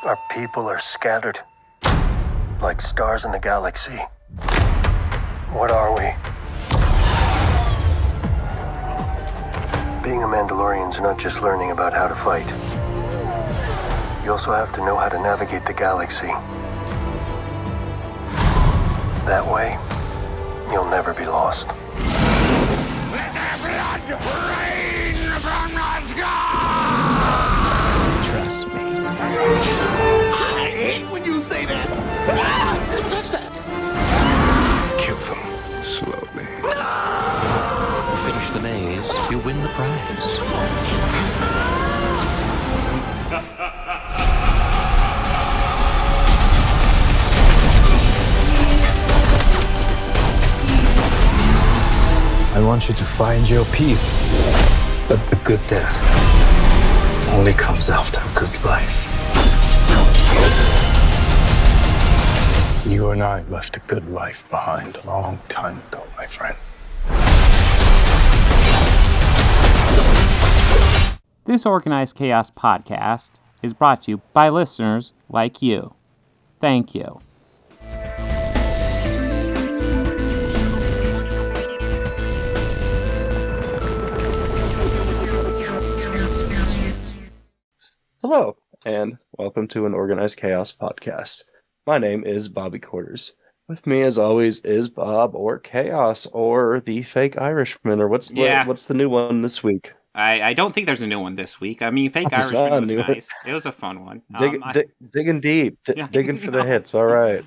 Our people are scattered, like stars in the galaxy. What are we? Being a Mandalorian's not just learning about how to fight. You also have to know how to navigate the galaxy. That way, you'll never be lost. Let their blood rain from the sky! Trust me. I hate when you say that! Ah! Don't touch that! Kill them slowly. You finish the maze, you win the prize. I want you to find your peace. But a good death only comes after a good life. You and I left a good life behind a long time ago, my friend. This Organized Chaos podcast is brought to you by listeners like you. Thank you. Hello, and welcome to an Organized Chaos podcast. My name is Bobby Quarters. With me, as always, is Bob, or Chaos, or the Fake Irishman, or what's the new one this week? I don't think there's a new one this week. I mean, Fake It's not Irishman a was new nice. It was a fun one. Digging deep, digging for the hits. All right,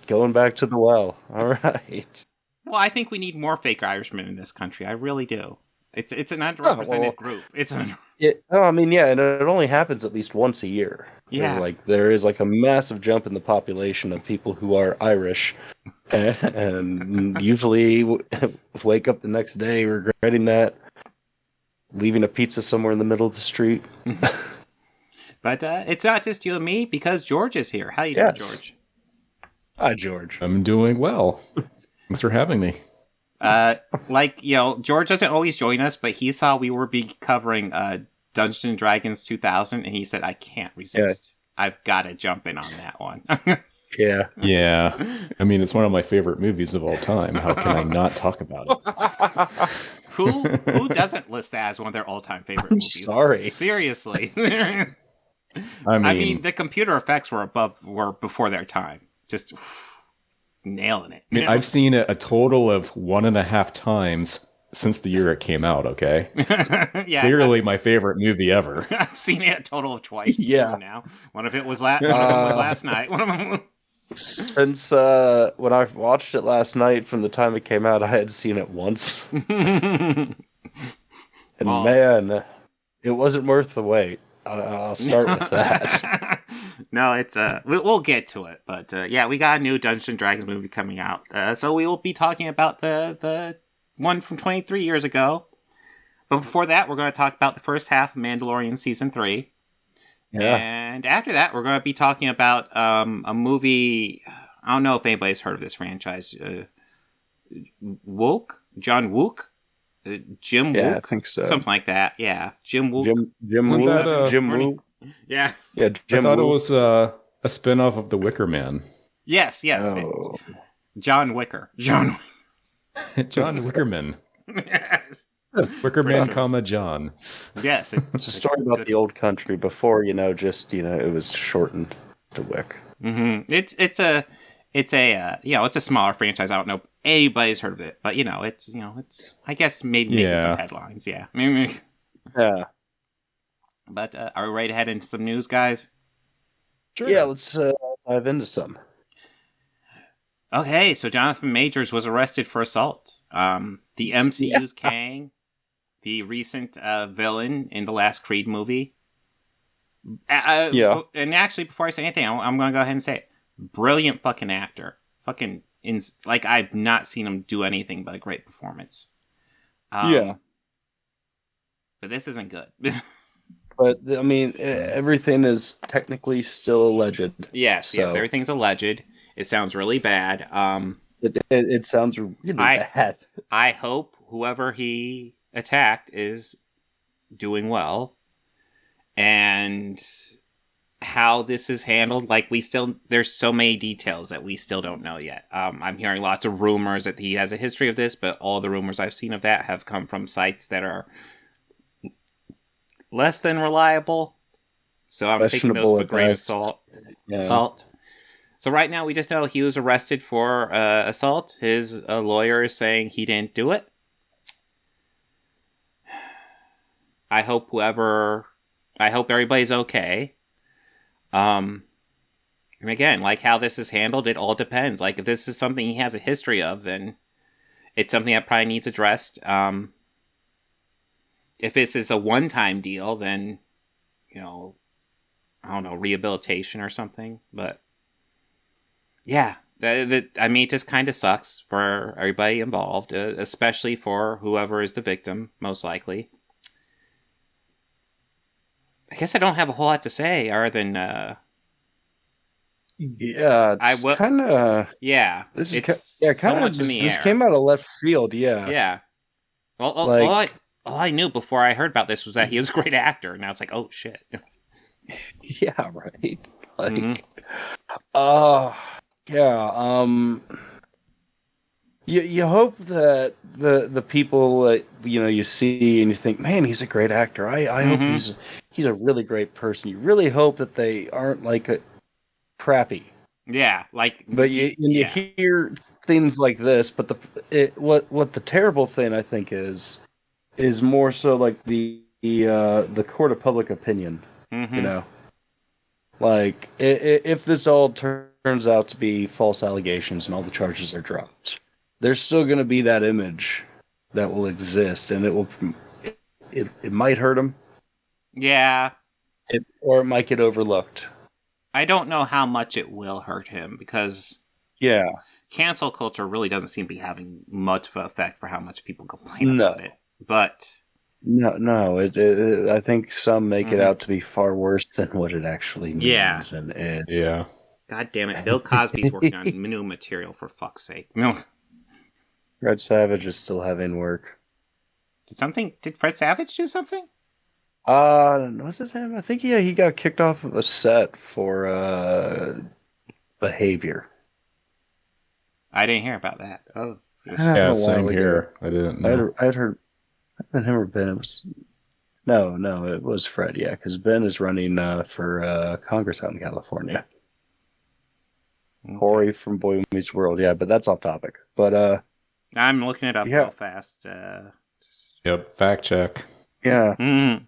going back to the well. All right. Well, I think we need more Fake Irishmen in this country. I really do. It's an underrepresented group. And it only happens at least once a year. Yeah. There is a massive jump in the population of people who are Irish, and usually wake up the next day regretting that, leaving a pizza somewhere in the middle of the street. But it's not just you and me, because George is here. How you doing, George? Hi, George. I'm doing well. Thanks for having me. George doesn't always join us, but he saw we were covering Dungeons and Dragons 2000, and he said, I can't resist. Yeah. I've got to jump in on that one. Yeah. I mean, it's one of my favorite movies of all time. How can I not talk about it? Who doesn't list that as one of their all-time favorite movies? Sorry. Seriously. I mean, the computer effects were before their time. Just nailing it. I mean, I've seen it a total of 1.5 times since the year it came out, okay? Yeah. Clearly my favorite movie ever. I've seen it a total of twice too now. One of them was last night. One of them Since when I watched it last night, from the time it came out, I had seen it once. And man, it wasn't worth the wait. I'll start with that. No, it's we'll get to it, but we got a new Dungeons and Dragons movie coming out, so we will be talking about the one from 23 years ago. But before that, we're going to talk about the first half of Mandalorian season 3. Yeah. And after that, we're going to be talking about a movie. I don't know if anybody's heard of this franchise. John Wook. Jim Wook? Yeah, I think so. Something like that. Yeah, Jim Wook. Jim Wook. Yeah. Yeah, Jim I thought Wook. It was a spin-off of The Wicker Man. Yes. Oh. John Wicker. John Wickerman. Yes. Wickerman, John. Yes. It's a story about the old country before, it was shortened to Wick. Mm-hmm. It's a smaller franchise. I don't know if anybody's heard of it, but it's I guess maybe making some headlines. Yeah. Yeah. But are we ready to head into some news, guys? Sure. Yeah, let's dive into some. Okay, so Jonathan Majors was arrested for assault. The MCU's Kang, the recent villain in the last Creed movie. And actually, before I say anything, I'm going to go ahead and say it. Brilliant fucking actor. I've not seen him do anything but a great performance. But this isn't good. But, I mean, everything is technically still alleged. Yes, everything's alleged. It sounds really bad. It sounds really bad. I hope whoever he attacked is doing well. And how this is handled. Like, there's so many details that we still don't know yet. I'm hearing lots of rumors that he has a history of this, but all the rumors I've seen of that have come from sites that are less than reliable. So I'm taking those with a grain of salt. Yeah. So right now we just know he was arrested for assault. His lawyer is saying he didn't do it. I hope everybody's okay. And again, like how this is handled, it all depends. Like if this is something he has a history of, then it's something that probably needs addressed. If this is a one-time deal, then, I don't know, rehabilitation or something. But yeah, I mean, it just kind of sucks for everybody involved, especially for whoever is the victim, most likely. I guess I don't have a whole lot to say other than yeah, it's kind of This came out of left field. Yeah. Well, all I knew before I heard about this was that he was a great actor, and now it's like, oh shit. Yeah, right. Like, you hope that the people that you see and you think, man, he's a great actor. I hope he's a really great person. You really hope that they aren't like a crappy. Yeah, like. But you hear things like this. But what the terrible thing I think is more so like the court of public opinion. Like if this all turns out to be false allegations and all the charges are dropped, there's still going to be that image that will exist, and it might hurt him. Yeah. Or it might get overlooked. I don't know how much it will hurt him because cancel culture really doesn't seem to be having much of an effect for how much people complain about it. But no, I think some make it out to be far worse than what it actually means. Yeah. Yeah. God damn it, Bill Cosby's working on new material, for fuck's sake. Fred Savage is still having work. Did Fred Savage do something? Was it him? I think he got kicked off of a set for behavior. I didn't hear about that. Oh, yeah, same here. I didn't know. I'd heard him or Ben. It was no, it was Fred. Yeah, because Ben is running for Congress out in California. Okay. Corey from Boy Meets World. Yeah, but that's off topic. But I'm looking it up real fast. Yep, fact check. Yeah. Mm-hmm.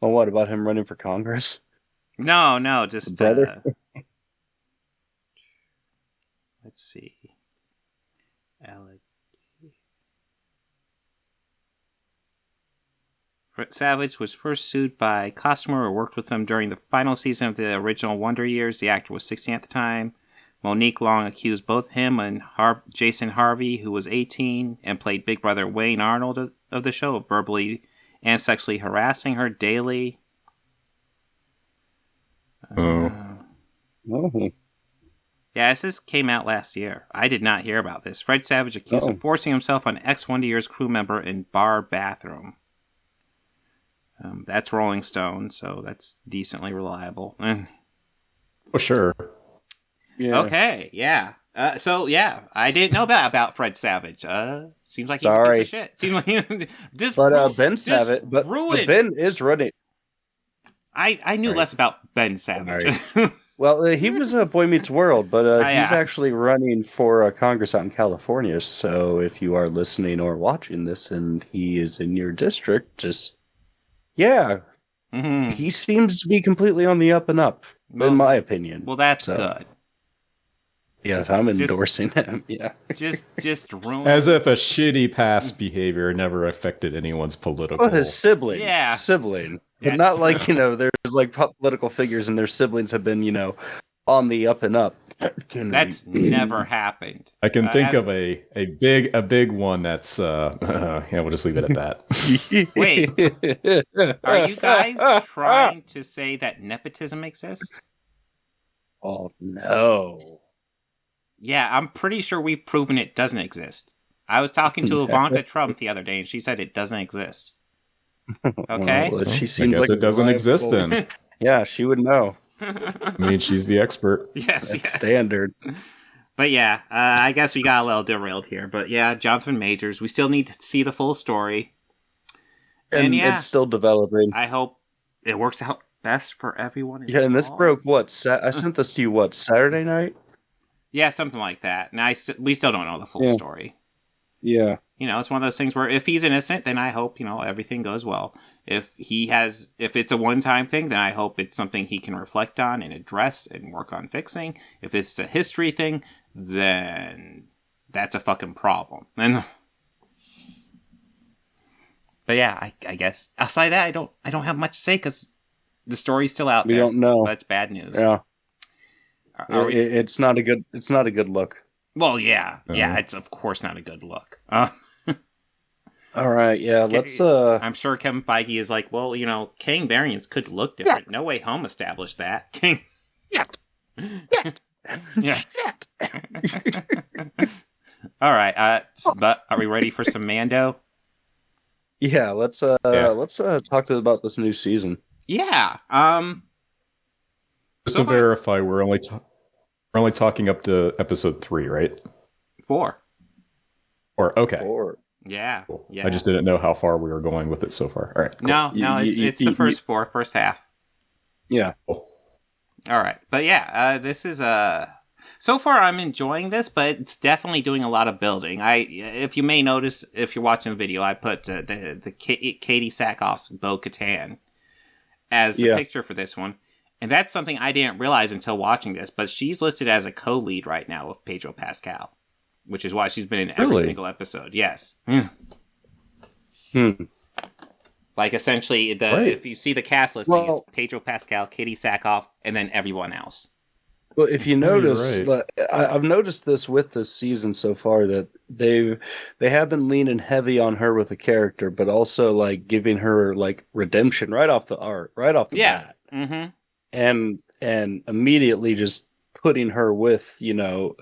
Well, what about him running for Congress? No, just brother. Let's see. Fred Savage was first sued by Costumer who worked with him during the final season of the original Wonder Years. The actor was 16 at the time. Monique Long accused both him and Jason Harvey, who was 18 and played Big Brother Wayne Arnold of the show, of verbally and sexually harassing her daily. Yeah, this came out last year. I did not hear about this. Fred Savage accused of forcing himself on ex-Wonder Years crew member in bar bathroom. That's Rolling Stone, so that's decently reliable. For sure. Yeah. Okay, yeah. I didn't know about Fred Savage. Seems like he's a piece of shit. Seems like Ben Savage. But Ben is running. I knew less about Ben Savage. Well, he was a Boy Meets World, but he's actually running for Congress out in California. So if you are listening or watching this and he is in your district, just he seems to be completely on the up and up, in my opinion. Well, that's good. Yes, I'm endorsing him. Yeah, just ruin. As if a shitty past behavior never affected anyone's political. Well, his sibling, sibling, but not like there's like political figures and their siblings have been on the up and up. That's never happened. I can think of a big one that's we'll just leave it at that. Wait, are you guys trying to say that nepotism exists? Oh no. Yeah, I'm pretty sure we've proven it doesn't exist. I was talking to Ivanka Trump the other day, and she said it doesn't exist. Okay? Well, she seems I guess it doesn't exist then. Yeah, she would know. I mean, she's the expert. Yes, That's yes. standard. But yeah, I guess we got a little derailed here. But yeah, Jonathan Majors. We still need to see the full story. And yeah, it's still developing. I hope it works out best for everyone. Yeah, and this involved. broke what? I sent this to you what? Saturday night? Yeah, something like that. And we still don't know the full story. Yeah. You know, it's one of those things where if he's innocent, then I hope, you know, everything goes well. If it's a one-time thing, then I hope it's something he can reflect on and address and work on fixing. If it's a history thing, then that's a fucking problem. And but yeah, I guess outside that, I don't have much to say because the story's still out there. We don't know. That's bad news. Yeah. It's not a good look. Well, yeah, it's of course not a good look. All right, yeah, let's. I'm sure Kevin Feige is like, well, you know, King variants could look different. No way Home established that. King. Yeah. All right. But are we ready for some Mando? Yeah, let's talk about this new season. Yeah. Just to verify, we're only talking up to episode 3, right? 4. Or okay. 4. Yeah. Cool. Yeah. I just didn't know how far we were going with it so far. All right. Cool. No, it's the first half. Yeah. Cool. All right. But yeah, this is so far I'm enjoying this, but it's definitely doing a lot of building. If you may notice, if you're watching the video, I put the Katie Sackhoff's Bo-Katan as the picture for this one. And that's something I didn't realize until watching this, but she's listed as a co-lead right now with Pedro Pascal, which is why she's been in every single episode. Yes. Like, essentially, if you see the cast listing, it's Pedro Pascal, Katie Sackhoff, and then everyone else. Well, if you notice, I've noticed this with this season so far that they have been leaning heavy on her with the character, but also like giving her like redemption right off the bat. Mm-hmm. And immediately just putting her with, you know,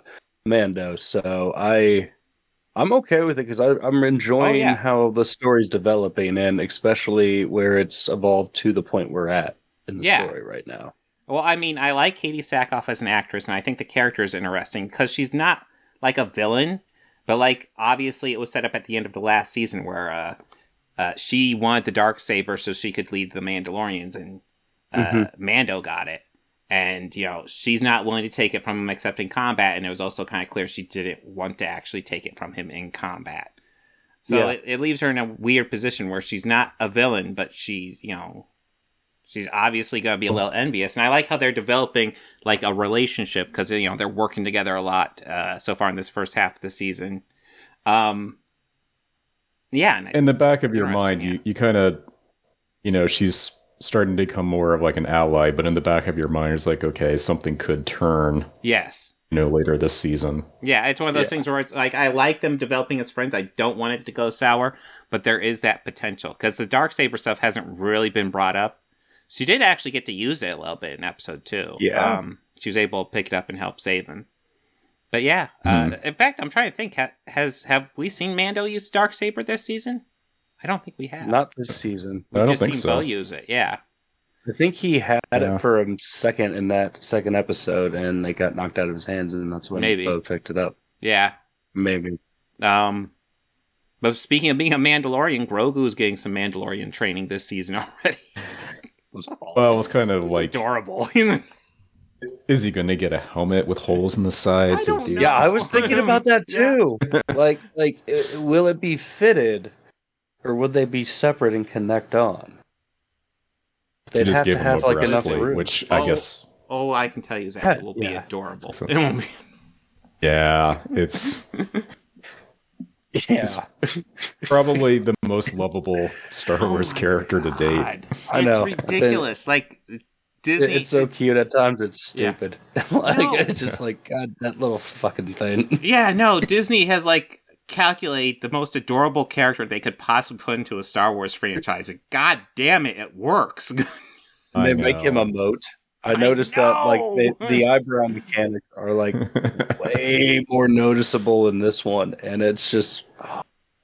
Mando. So I'm okay with it because I'm enjoying how the story's developing, and especially where it's evolved to the point we're at in the story right now. Well, I mean, I like Katie Sackhoff as an actress, and I think the character is interesting because she's not like a villain, but like obviously it was set up at the end of the last season where she wanted the Darksaber so she could lead the Mandalorians, and Mando got it. And, you know, she's not willing to take it from him except in combat, and it was also kind of clear she didn't want to actually take it from him in combat. So it leaves her in a weird position where she's not a villain, but she's, you know, she's obviously going to be a little envious. And I like how they're developing, like, a relationship because, you know, they're working together a lot so far in this first half of the season. In the back of your mind, you kind of, you know, she's starting to become more of like an ally, but in the back of your mind, it's like, okay, something could turn. Yes. You know, later this season. Yeah, it's one of those things where it's like, I like them developing as friends. I don't want it to go sour, but there is that potential because the Darksaber stuff hasn't really been brought up. She did actually get to use it a little bit in episode 2. Yeah. She was able to pick it up and help save him. But yeah, in fact, I'm trying to think, have we seen Mando use Darksaber this season? I don't think we have. Not this season. I don't think so. Bo use it, yeah. I think he had it for a second in that second episode, and it got knocked out of his hands, and that's when Bo picked it up. Yeah. Maybe. But speaking of being a Mandalorian, Grogu's getting some Mandalorian training this season already. Well, it was kind of like adorable. Is he going to get a helmet with holes in the sides? I don't know. Yeah, I was thinking about that too. Like, will it be fitted, or would they be separate and connect on? They'd just have give to him have a like enough breastplate, room. which I guess. Oh, I can tell you, Zach, it will be adorable. It won't be. Yeah, it's. Yeah, probably the most lovable Star Wars character to date. I know. It's ridiculous. Like Disney, it's so cute at times. It's stupid. It's just like, God, that little fucking thing. Yeah, no. Disney has like calculated the most adorable character they could possibly put into a Star Wars franchise, and God damn it, it works. They make him a moat. I noticed that like the eyebrow mechanics are like way more noticeable in this one, and it's just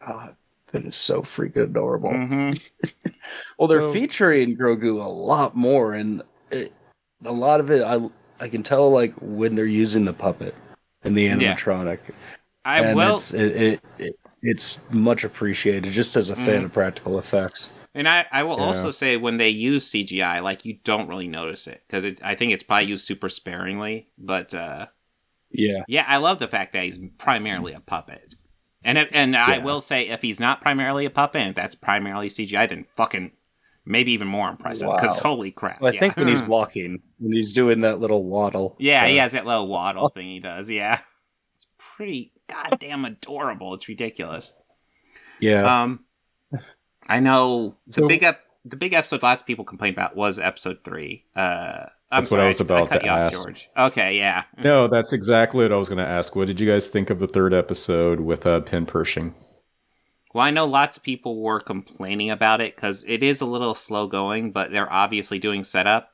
God, it is so freaking adorable. Mm-hmm. Well, they're featuring Grogu a lot more, and a lot of it, I can tell like when they're using the puppet and the animatronic. It's much appreciated just as a fan of practical effects. And I will also say when they use CGI, like you don't really notice it because I think it's probably used super sparingly. But I love the fact that he's primarily a puppet. And I will say if he's not primarily a puppet and that's primarily CGI, then fucking maybe even more impressive because holy crap. Well, I think when he's walking, when he's doing that little waddle. Yeah, he has that little waddle thing he does. Yeah, it's pretty goddamn adorable. It's ridiculous. Yeah. I know the big episode lots of people complained about was episode 3. That's what I was about to ask. George. Okay, yeah. No, that's exactly what I was going to ask. What did you guys think of the 3rd episode with Pin Pershing? Well, I know lots of people were complaining about it because it is a little slow going, but they're obviously doing setup.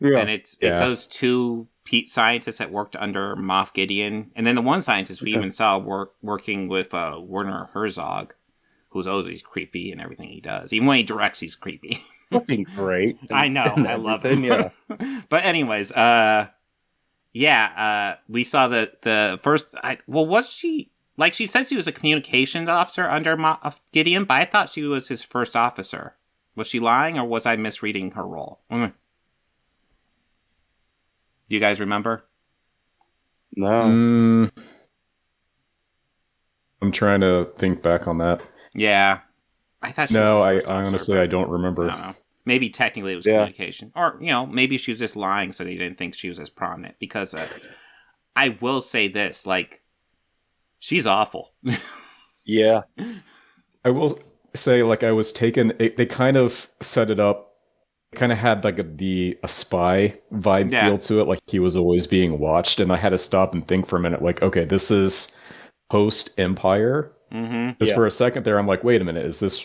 Yeah. And it's those 2 scientists that worked under Moff Gideon. And then the one scientist we even saw working with Werner Herzog, who's always creepy in everything he does. Even when he directs, he's creepy. Looking great. I know. I love him. Yeah. But anyways, we saw the first... was she... Like, she said she was a communications officer under Moff Gideon, but I thought she was his first officer. Was she lying, or was I misreading her role? Do you guys remember? No. I'm trying to think back on that. Yeah. I thought she was I honestly, I don't remember. I don't know. Maybe technically it was communication. Or, maybe she was just lying so they didn't think she was as prominent. Because I will say this, like, she's awful. Yeah. I will say, like, I was taken... They kind of set it up. Kind of had, like, a spy vibe feel to it. Like, he was always being watched. And I had to stop and think for a minute, like, okay, this is post-Empire. Just for a second there, I'm like, wait a minute. Is this,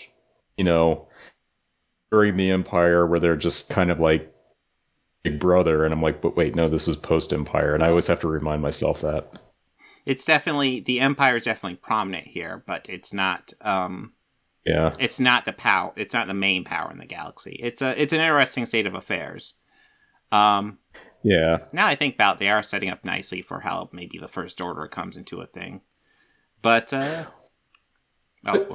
during the Empire where they're just kind of like Big Brother? And I'm like, but wait, no, this is post-Empire. And I always have to remind myself that. It's definitely, the Empire is definitely prominent here, but it's not, it's not the power, it's not the main power in the galaxy. It's an interesting state of affairs. Now I think about it, they are setting up nicely for how maybe the First Order comes into a thing. But, what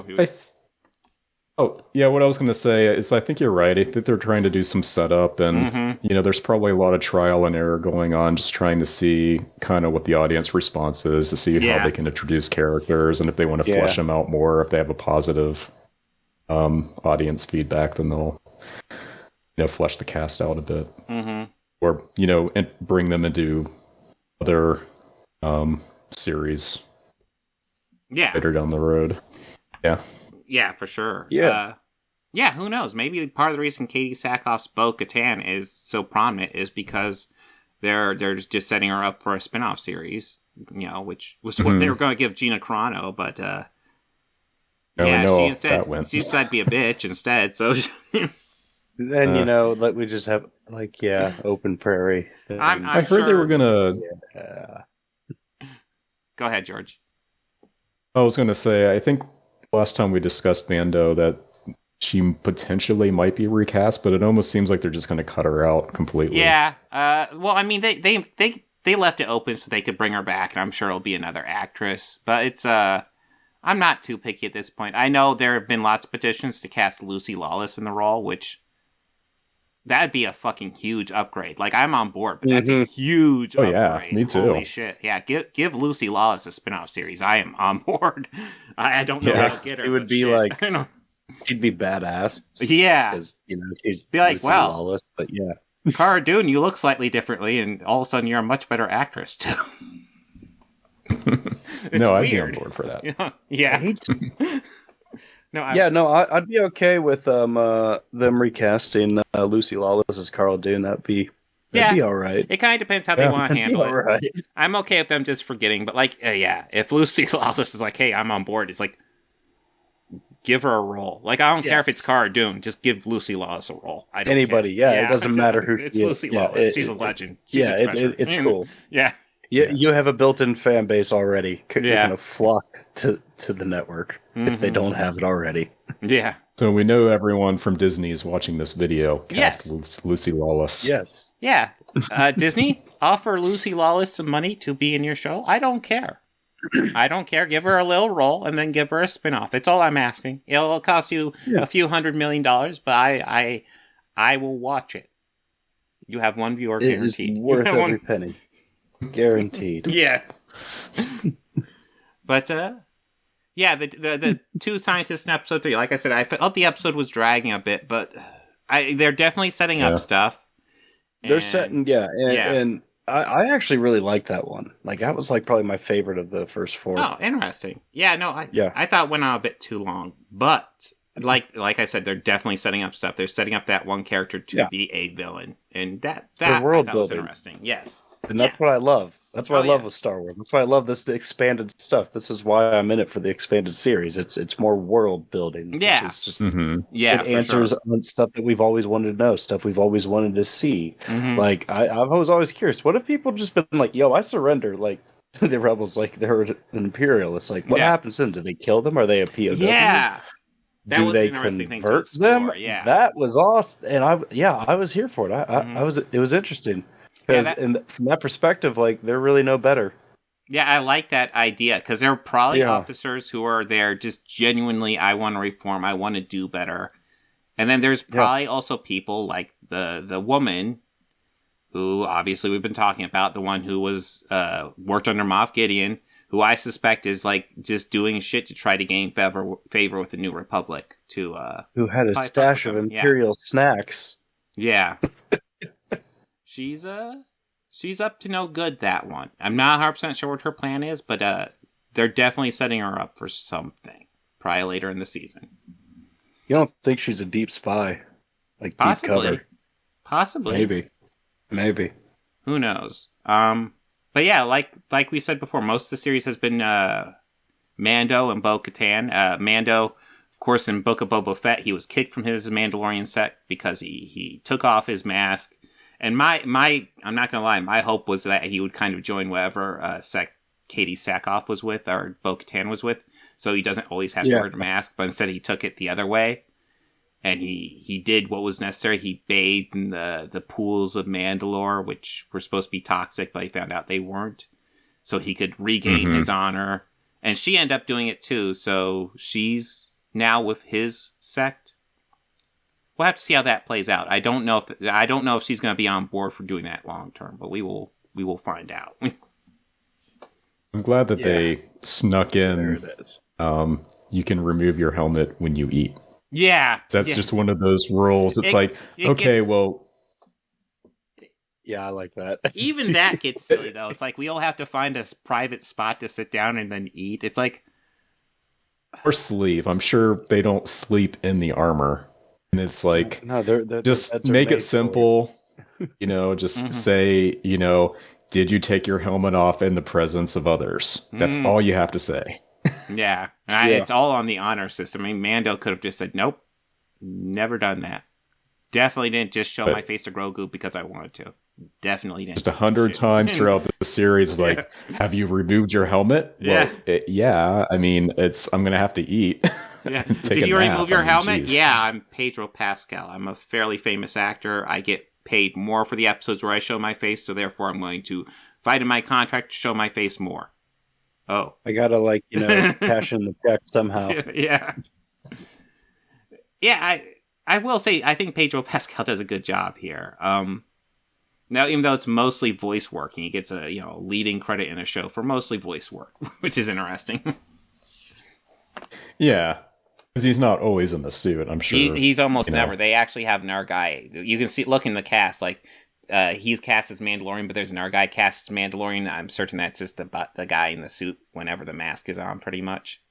I was going to say is I think you're right. I think they're trying to do some setup and, there's probably a lot of trial and error going on, just trying to see kind of what the audience response is, to see how they can introduce characters, and if they want to flesh them out more, if they have a positive audience feedback, then they'll, flesh the cast out a bit. Or, and bring them into other series later down the road. Yeah, for sure. Yeah. Who knows? Maybe part of the reason Katie Sackhoff's Bo-Katan is so prominent is because they're just setting her up for a spin-off series, which was what they were going to give Gina Carano, but she decided to be a bitch instead, so... Then, like we just have, open prairie. I heard they were going to... Go ahead, George. I was going to say, I think last time we discussed Mando that she potentially might be recast, but it almost seems like they're just going to cut her out completely. Yeah. Well, I mean, they left it open so they could bring her back, and I'm sure it'll be another actress. But it's I'm not too picky at this point. I know there have been lots of petitions to cast Lucy Lawless in the role, which that'd be a fucking huge upgrade. Like, I'm on board, but that's a huge upgrade. Yeah, me too. Holy shit. Yeah, give Lucy Lawless a spin-off series. I am on board. I don't know how to get her. It would be like, she'd be badass. Yeah. Because, she's be like, Lucy Lawless, but Cara Dune, you look slightly differently, and all of a sudden you're a much better actress, too. No, I'd be on board for that. Yeah. I'd be okay with them recasting Lucy Lawless as Cara Dune. That'd be all right. It kind of depends how they want to handle it. Right. I'm okay with them just forgetting, but if Lucy Lawless is like, hey, I'm on board, it's like, give her a role. Like, I don't care if it's Cara Dune, just give Lucy Lawless a role. I don't Anybody, care. it doesn't matter who it's Lucy Lawless. She's a legend. She's a treasure. It's cool. Yeah. You have a built-in fan base already. You're gonna flock to the network if they don't have it already. Yeah. So we know everyone from Disney is watching this video. Cast Yes. Lucy Lawless. Yes. Yeah. Disney, offer Lucy Lawless some money to be in your show. I don't care. I don't care. Give her a little role and then give her a spinoff. It's all I'm asking. It'll cost you a few $100 million, but I will watch it. You have one viewer It guaranteed. is worth You have every penny. Guaranteed. Yeah. But yeah, the two scientists in episode 3. Like I said, I felt the episode was dragging a bit, but they're definitely setting up stuff. They're setting, and I actually really liked that one. Like that was like probably my favorite of the first 4. Oh, interesting. Yeah, no, I thought it went on a bit too long, but like I said, they're definitely setting up stuff. They're setting up that one character to be a villain, and that world I thought was building. interesting. Yes, And that's what I love. That's what I love with Star Wars. That's why I love this expanded stuff. This is why I'm in it for the expanded series. It's more world building. Yeah. Which is just, yeah, it answers on stuff that we've always wanted to know, stuff we've always wanted to see. Like I was always curious. What if people just been like, "Yo, I surrender," like the rebels, like they're an imperial. It's like, what happens then? Do they kill them? Are they a POW? Yeah, that Do was they an interesting thing to convert explore. them? Yeah, That was awesome, and I was here for it. I was. It was interesting because, from that perspective, like they're really no better. Yeah, I like that idea because there are probably officers who are there just genuinely, I want to reform, I want to do better. And then there's probably also people like the woman who obviously we've been talking about, the one who was worked under Moff Gideon, who I suspect is like just doing shit to try to gain favor with the New Republic. Who had a stash of Imperial snacks. Yeah. She's up to no good, that one. I'm not 100% sure what her plan is, but they're definitely setting her up for something. Probably later in the season. You don't think she's a deep spy? Like Possibly. deep cover? Possibly. Maybe. Who knows? But yeah, like we said before, most of the series has been Mando and Bo-Katan. Mando, of course, in Book of Boba Fett, he was kicked from his Mandalorian sect because he took off his mask. And my I'm not gonna lie, my hope was that he would kind of join whatever sect Katie Sackhoff was with, or Bo-Katan was with, so he doesn't always have to wear the mask, but instead he took it the other way. And he did what was necessary. He bathed in the pools of Mandalore, which were supposed to be toxic, but he found out they weren't. So he could regain his honor. And she ended up doing it too, so she's now with his sect. We'll have to see how that plays out. I don't know if she's going to be on board for doing that long term, but we will find out. I'm glad that they snuck in. There it is. You can remove your helmet when you eat. Yeah, that's just one of those rules. It's well. Yeah, I like that. Even that gets silly though. It's like we all have to find a private spot to sit down and then eat. It's like, or sleep. I'm sure they don't sleep in the armor. And it's like, no, they're just make it simple, just say, did you take your helmet off in the presence of others? That's all you have to say. Yeah. It's all on the honor system. I mean, Mando could have just said, nope, never done that. Definitely didn't just show my face to Grogu because I wanted to. Definitely didn't. Just 100 times throughout the series, like, have you removed your helmet? Yeah. Well, I mean, I'm going to have to eat. Yeah. Did you remove your helmet? Geez. Yeah, I'm Pedro Pascal. I'm a fairly famous actor. I get paid more for the episodes where I show my face, so therefore I'm willing to fight in my contract to show my face more. Oh. I gotta, cash in the check somehow. Yeah. Yeah, I will say, I think Pedro Pascal does a good job here. Now, even though it's mostly voice work, he gets a leading credit in a show for mostly voice work, which is interesting. Yeah. Because he's not always in the suit, I'm sure. He's almost never. They actually have another guy. You can look in the cast, he's cast as Mandalorian, but there's another guy cast as Mandalorian. I'm certain that's just the guy in the suit whenever the mask is on, pretty much.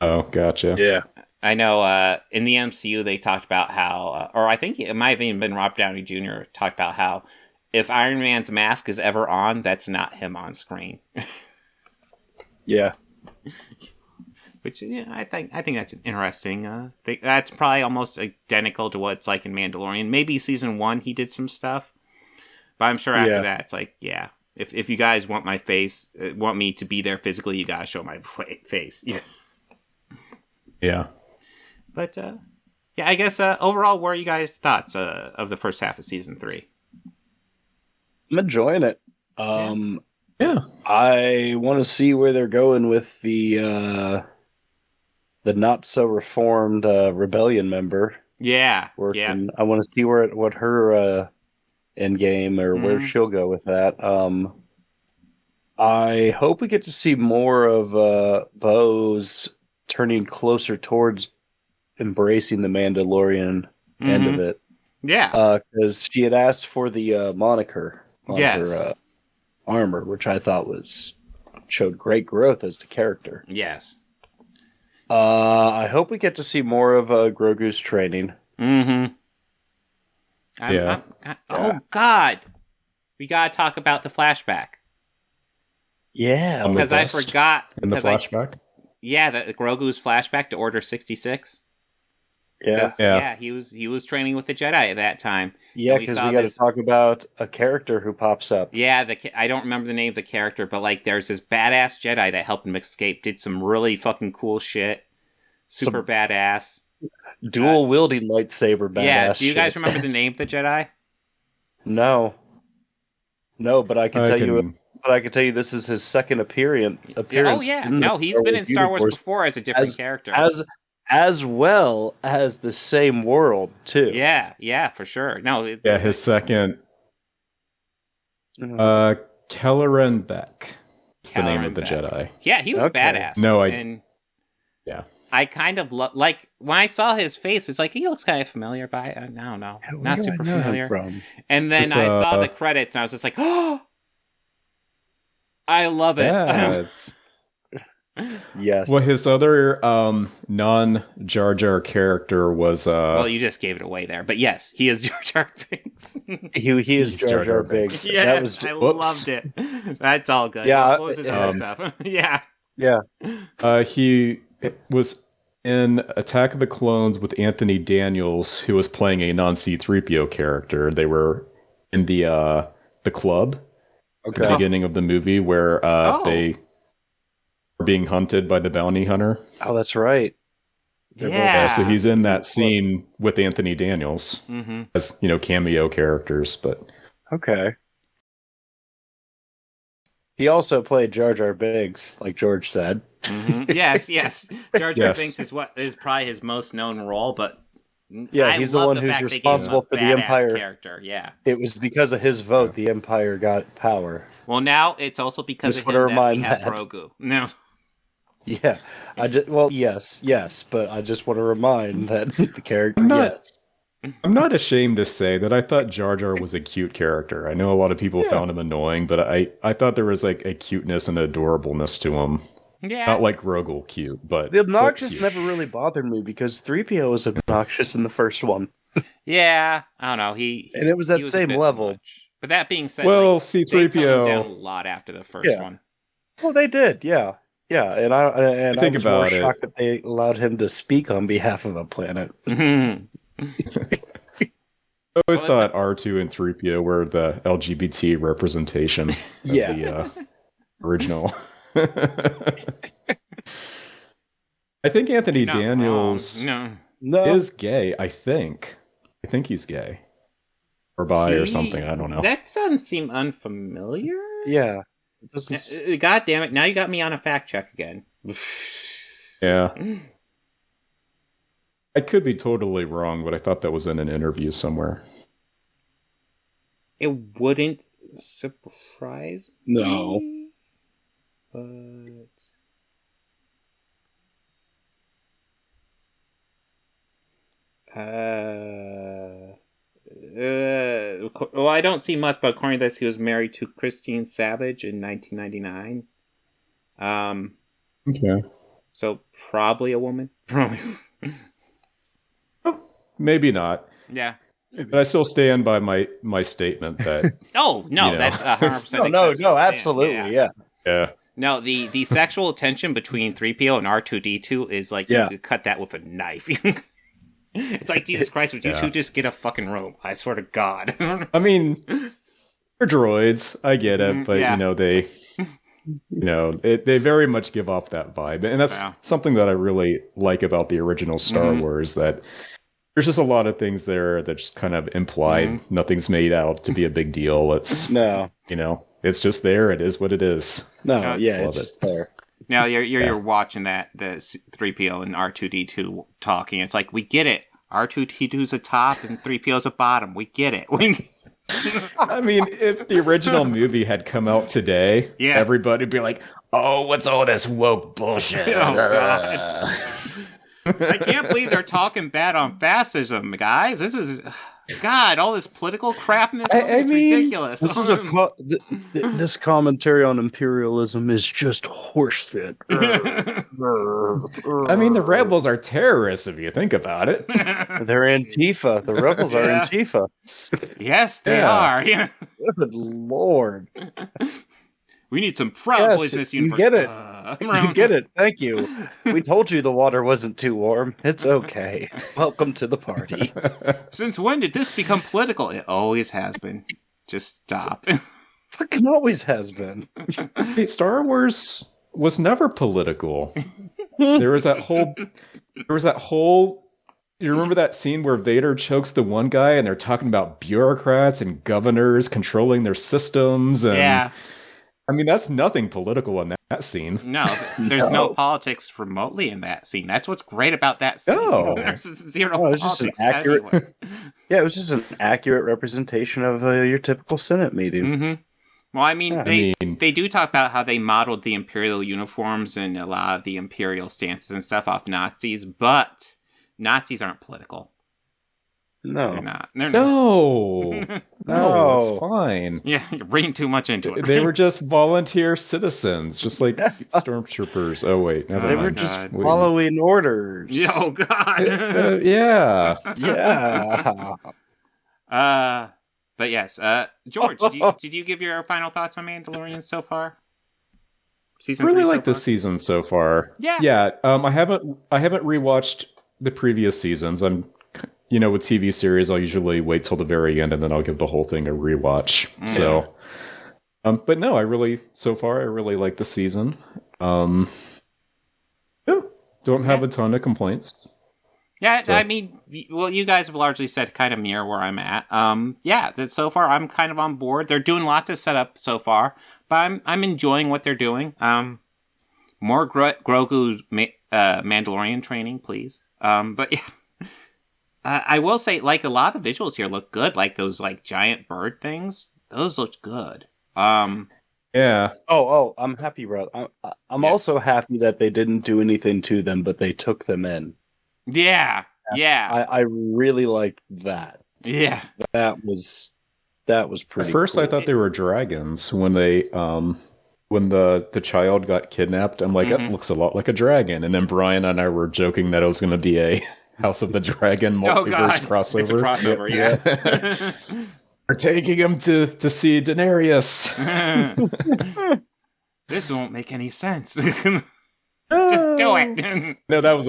Oh, gotcha. Yeah. I know in the MCU they talked about how, or I think it might have even been Robert Downey Jr. talked about how if Iron Man's mask is ever on, that's not him on screen. Yeah. Which, I think that's an interesting thing. That's probably almost identical to what it's like in Mandalorian. Maybe season 1 he did some stuff, but I'm sure after that it's like, yeah, if you guys want my face, want me to be there physically, you gotta show my face. Yeah. Yeah. But yeah, I guess overall, what are you guys' thoughts of the first half of season 3? I'm enjoying it. Yeah. I want to see where they're going with the not so reformed rebellion member. Yeah, Working. yeah. I want to see what her end game or where she'll go with that. I hope we get to see more of Bose turning closer towards embracing the Mandalorian end of it. Yeah. Because she had asked for the moniker on Yes. her armor, which I thought showed great growth as a character. Yes. I hope we get to see more of Grogu's training. Mm-hmm. Oh, God. We gotta talk about the flashback. Yeah. Because I forgot. In the flashback? The Grogu's flashback to Order 66. Yeah. He was training with the Jedi at that time. Yeah, because we got to talk about a character who pops up. Yeah, I don't remember the name of the character, but like there's this badass Jedi that helped him escape, did some really fucking cool shit. Super badass. Dual wielding lightsaber badass. Yeah, do you guys shit. remember the name of the Jedi? No, but I can tell you. But I can tell you, this is his second appearance. Oh yeah, no, he's been in Star Wars before as a different character. As well as the same world too. Yeah, for sure. No, his second. Kelleran Beck. That's the name of the Jedi. Yeah, he was badass. No, Yeah. I kind of like when I saw his face. It's like he looks kind of familiar, but I don't know, not super familiar. And then I saw the credits, and I was just like, "Oh, I love it." Yeah, yes. Well, his other non-Jar Jar character was. Well, you just gave it away there, but yes, he is Jar Jar Binks. he is Jar Jar Binks. Yes, I loved it. That's all good. Yeah, what was his other stuff? Yeah. He was in Attack of the Clones with Anthony Daniels, who was playing a non-C-3PO character. They were in the club at the beginning of the movie where they are being hunted by the bounty hunter. Oh, that's right. Yeah. So he's in that scene with Anthony Daniels as cameo characters, but okay. He also played Jar Jar Binks, like George said. Yes. Jar Jar Binks is probably his most known role, but he's the one who's responsible for the Empire character. Yeah, it was because of his vote the Empire got power. Well, now it's also because of him that we have Grogu. No. Yeah, yes, but I just want to remind that the character. I'm not ashamed to say that I thought Jar Jar was a cute character. I know a lot of people found him annoying, but I thought there was like a cuteness and adorableness to him. Yeah. Not like Grogu cute, but the obnoxious never really bothered me because 3PO was obnoxious in the first one. Yeah, I don't know. And it was that same level. Much. But that being said, C-3PO they toned him down a lot after the first one. Well, they did, yeah, and I was more shocked that they allowed him to speak on behalf of a planet. I always thought R2 and 3PO were the LGBT representation of the original. I think Anthony Daniels is gay. I think he's gay. Or bi or something. I don't know. That doesn't seem unfamiliar. Yeah. God damn it. Now you got me on a fact check again. Yeah. I could be totally wrong, but I thought that was in an interview somewhere. It wouldn't surprise me. No. But... well, I don't see much, but according to this, he was married to Christine Savage in 1999. Okay. So probably a woman. Probably. Maybe not. Yeah. But I still stand by my statement that. Oh no, that's 100%. No, absolutely, yeah. No, the sexual tension between 3PO and R2D2 is like you could cut that with a knife. It's like, Jesus Christ, would you two just get a fucking rope? I swear to God. I mean, they're droids. I get it, but they they very much give off that vibe, and that's something that I really like about the original Star Wars. That there's just a lot of things there that just kind of implied. Nothing's made out to be a big deal. It's it's just there. It is what it is. It's just there. Now you're watching the 3PO and R2D2 talking. It's like, we get it. R2D2's a top and 3PO's a bottom. We get it. I mean, if the original movie had come out today, everybody would be like, "Oh, what's all this woke bullshit?" Oh, God. I can't believe they're talking bad on fascism, guys. This is... God, all this political crap in this movie is ridiculous. This is this commentary on imperialism is just horseshit. I mean, the rebels are terrorists if you think about it. They're Antifa. The rebels are Antifa. Yes, they are. Yeah. Good Lord. We need some pro-business uniforms. You get it. You get it. Thank you. We told you the water wasn't too warm. It's okay. Welcome to the party. Since when did this become political? It always has been. Just stop. Fucking always has been. Star Wars was never political. There was that whole. You remember that scene where Vader chokes the one guy, and they're talking about bureaucrats and governors controlling their systems, and I mean, that's nothing political in that scene. No, there's no politics remotely in that scene. That's what's great about that scene. No. There's zero politics. Just an accurate, it was just an accurate representation of your typical Senate meeting. Mm-hmm. Well, I mean, they do talk about how they modeled the Imperial uniforms and a lot of the Imperial stances and stuff off Nazis, but Nazis aren't political. No. They're not. No, it's fine. Yeah, you're reading too much into it. They were just volunteer citizens, just like stormtroopers. Oh, wait, never mind. They were just following orders. Oh, God. Yeah. But yes, George, did you give your final thoughts on Mandalorian so far? Season really 3 like this season so far. Yeah. I haven't rewatched the previous seasons. With TV series, I'll usually wait till the very end and then I'll give the whole thing a rewatch. So, but no, I really like the season. Don't have a ton of complaints. Yeah, so. I mean, well, you guys have largely said kind of mirror where I'm at. So far I'm kind of on board. They're doing lots of setup so far, but I'm enjoying what they're doing. More Grogu Mandalorian training, please. But yeah. I will say, like, a lot of the visuals here look good. Like, those, like, giant bird things. Those look good. Yeah. Oh, I'm happy, bro. I'm also happy that they didn't do anything to them, but they took them in. Yeah. I really liked that. Yeah. That was pretty At first, cool. I thought they were dragons when they, when the child got kidnapped. I'm like, that looks a lot like a dragon. And then Brian and I were joking that it was going to be a House of the Dragon multiverse crossover. It's a crossover, yeah. We're taking him to see Daenerys. This won't make any sense. Just do it. No, that was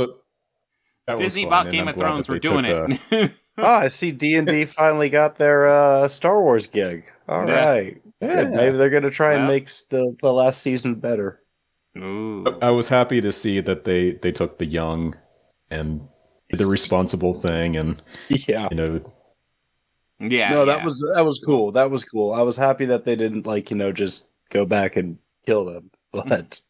Disney fun, bought Game of Thrones. We're doing it. I see D&D finally got their Star Wars gig. All right. Yeah. Maybe they're going to try and make the last season better. Ooh. I was happy to see that they took the young and did the responsible thing, and Yeah, no, that was cool. That was cool. I was happy that they didn't just go back and kill them, but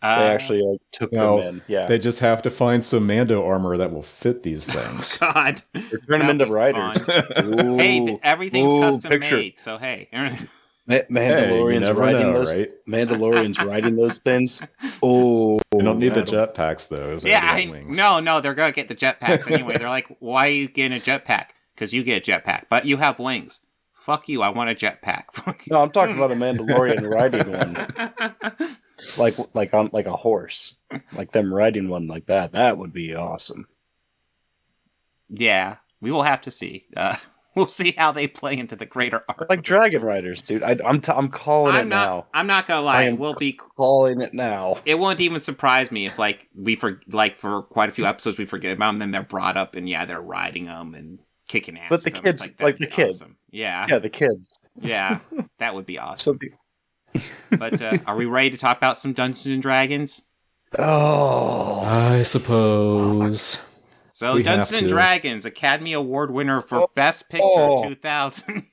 they actually took them in. Yeah, they just have to find some Mando armor that will fit these things. God, or turn them into riders. Hey, everything's custom made, so hey. Mandalorian's riding those. Right? Mandalorian's riding those things. Oh, you don't need the jetpacks though. No, they're gonna get the jetpacks anyway. They're like, why are you getting a jetpack? Because you get a jetpack, but you have wings. Fuck you! I want a jetpack. No, I'm talking about a Mandalorian riding one, like on a horse, like them riding one like that. That would be awesome. Yeah, we will have to see. We'll see how they play into the greater arc. Like Dragon Riders, dude. I'm calling it now. I'm not gonna lie. We'll be calling it now. It won't even surprise me if for quite a few episodes we forget about them, then they're brought up and they're riding them and kicking ass. But the kids, the kids, awesome. Yeah, the kids. Yeah, that would be awesome. But are we ready to talk about some Dungeons and Dragons? Oh, I suppose. So We Dungeons have and to. Dragons Academy Award winner for Best Picture 2000.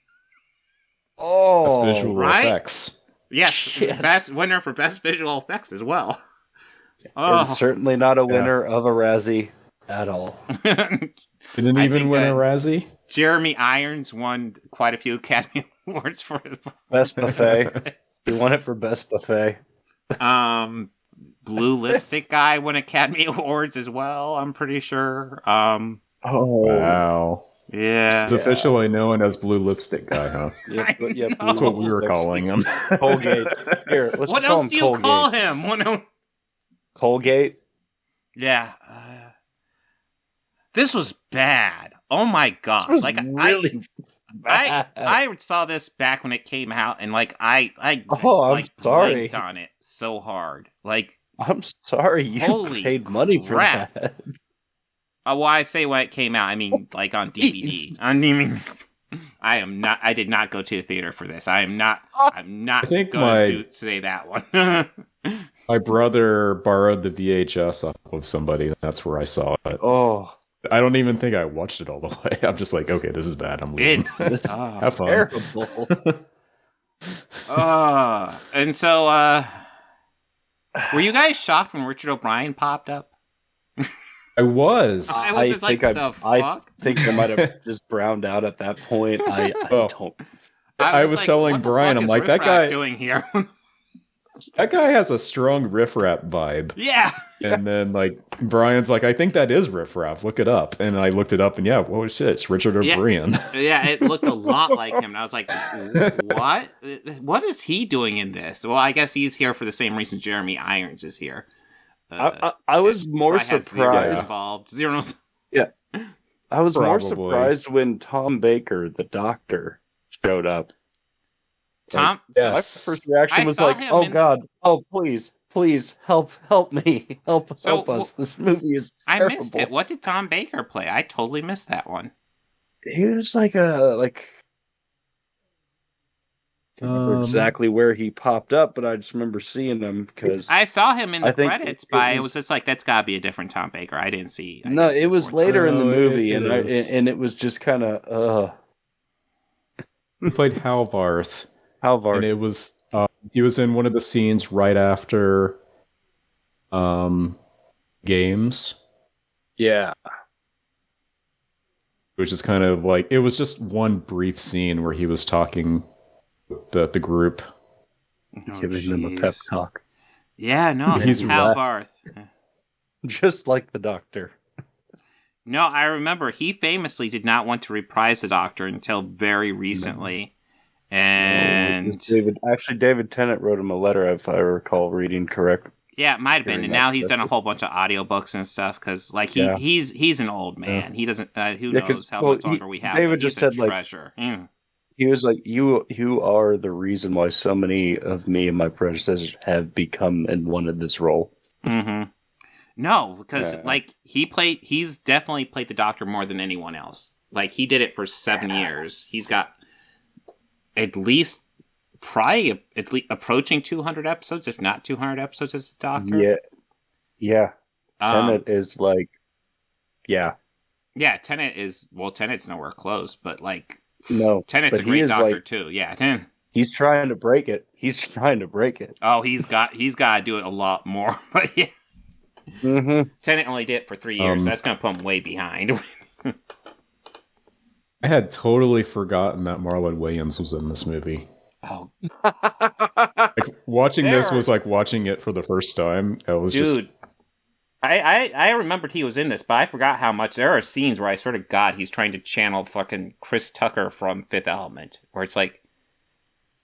That's visual Right? effects. Yes, Yes. best winner for Best Visual Effects as well. and Oh. certainly not a winner of a Razzie at all. Didn't I even think, win a Razzie. Jeremy Irons won quite a few Academy Awards for his Best buffet. He won it for best buffet. Blue Lipstick Guy won Academy Awards as well, I'm pretty sure. Oh, Wow. Yeah. He's officially known as Blue Lipstick Guy, huh? Yeah, but yeah, know. That's what we were Blue calling him. Colgate. Here, let's What just call else him do you Colgate. call him? Colgate. Yeah. This was bad. Oh my god! This was Like really bad. I saw this back when it came out, and like I Oh, I'm like, sorry. blanked on it so hard. Like, I'm sorry you Holy paid money for crap. that. well, I say when it came out, I mean like on DVD. Jeez. I mean, I did not go to the theater for this. I'm not I think going to say that one. My brother borrowed the VHS off of somebody. That's where I saw it. Oh, I don't even think I watched it all the way. I'm just like, okay, this is bad. I'm leaving. It's this is Have fun. terrible. And so were you guys shocked when Richard O'Brien popped up? I was. I was just like, the I fuck? think I might have just browned out at that point. I Oh. don't. I just was like, telling what the Brian, fuck I'm is like, that Riff guy- Raff doing here? That guy has a strong riff rap vibe. Yeah. And then like Brian's like, I think that is riff raff. Look it up. And I looked it up, and yeah, oh shit, it's Richard Yeah. O'Brien. Yeah, it looked a lot like him. And I was like, what? What is he doing in this? Well, I guess he's here for the same reason Jeremy Irons is here. I was more Probably has zeros surprised. involved. Zeros. I was more Probably. surprised when Tom Baker, the doctor, showed up. Tom? Yeah. My Yes. first reaction I was saw like, him "Oh in- God! Oh please, help me, help So, us! This movie is I terrible." missed it. What did Tom Baker play? I totally missed that one. He was like I can't remember exactly where he popped up, but I just remember seeing him because I saw him in the I think credits, it but it was- was just like, that's gotta be a different Tom Baker. I didn't see. I no, didn't see it was the later in the No, it movie, is. and it was just kind of He played Halvarth. Halvar. And it was he was in one of the scenes right after games, Yeah, which is kind of like it was just one brief scene where he was talking with the group. Oh, giving them a pep jeez. talk, Yeah, no, He's he's Halvarth. just like the doctor. No, I remember he famously did not want to reprise the Doctor until very recently. And David Tennant wrote him a letter, if I recall reading correct. yeah, it might have been. Hearing And that now he's done a correctly. whole bunch of audiobooks and stuff because, like, Yeah. he's an old man. He doesn't. Who Yeah, 'cause, knows how well, much longer we have? David but just he's a said, like, treasure. Mm. He was like, "You are the reason why so many of me and my predecessors have become and wanted this role." Mm-hmm. No, because Yeah. like he's definitely played the Doctor more than anyone else. Like he did it for 7 years. He's got at least approaching 200 episodes, if not 200 episodes as the Doctor. Yeah. Um, Tennant is like, yeah, yeah, Tennant's nowhere close, but like no, Tennant's but a he great is, Doctor like- too. Yeah, Tennant. he's trying to break it. Oh, he's got to do it a lot more. But yeah, Mm-hmm. Tennant only did it for 3 years. So that's gonna put him way behind. I had totally forgotten that Marlon Wayans was in this movie. Oh, Like watching this There- was like watching it for the first time. I was dude. just I remembered he was in this, but I forgot how much. There are scenes where I swear to God he's trying to channel fucking Chris Tucker from Fifth Element, where it's like,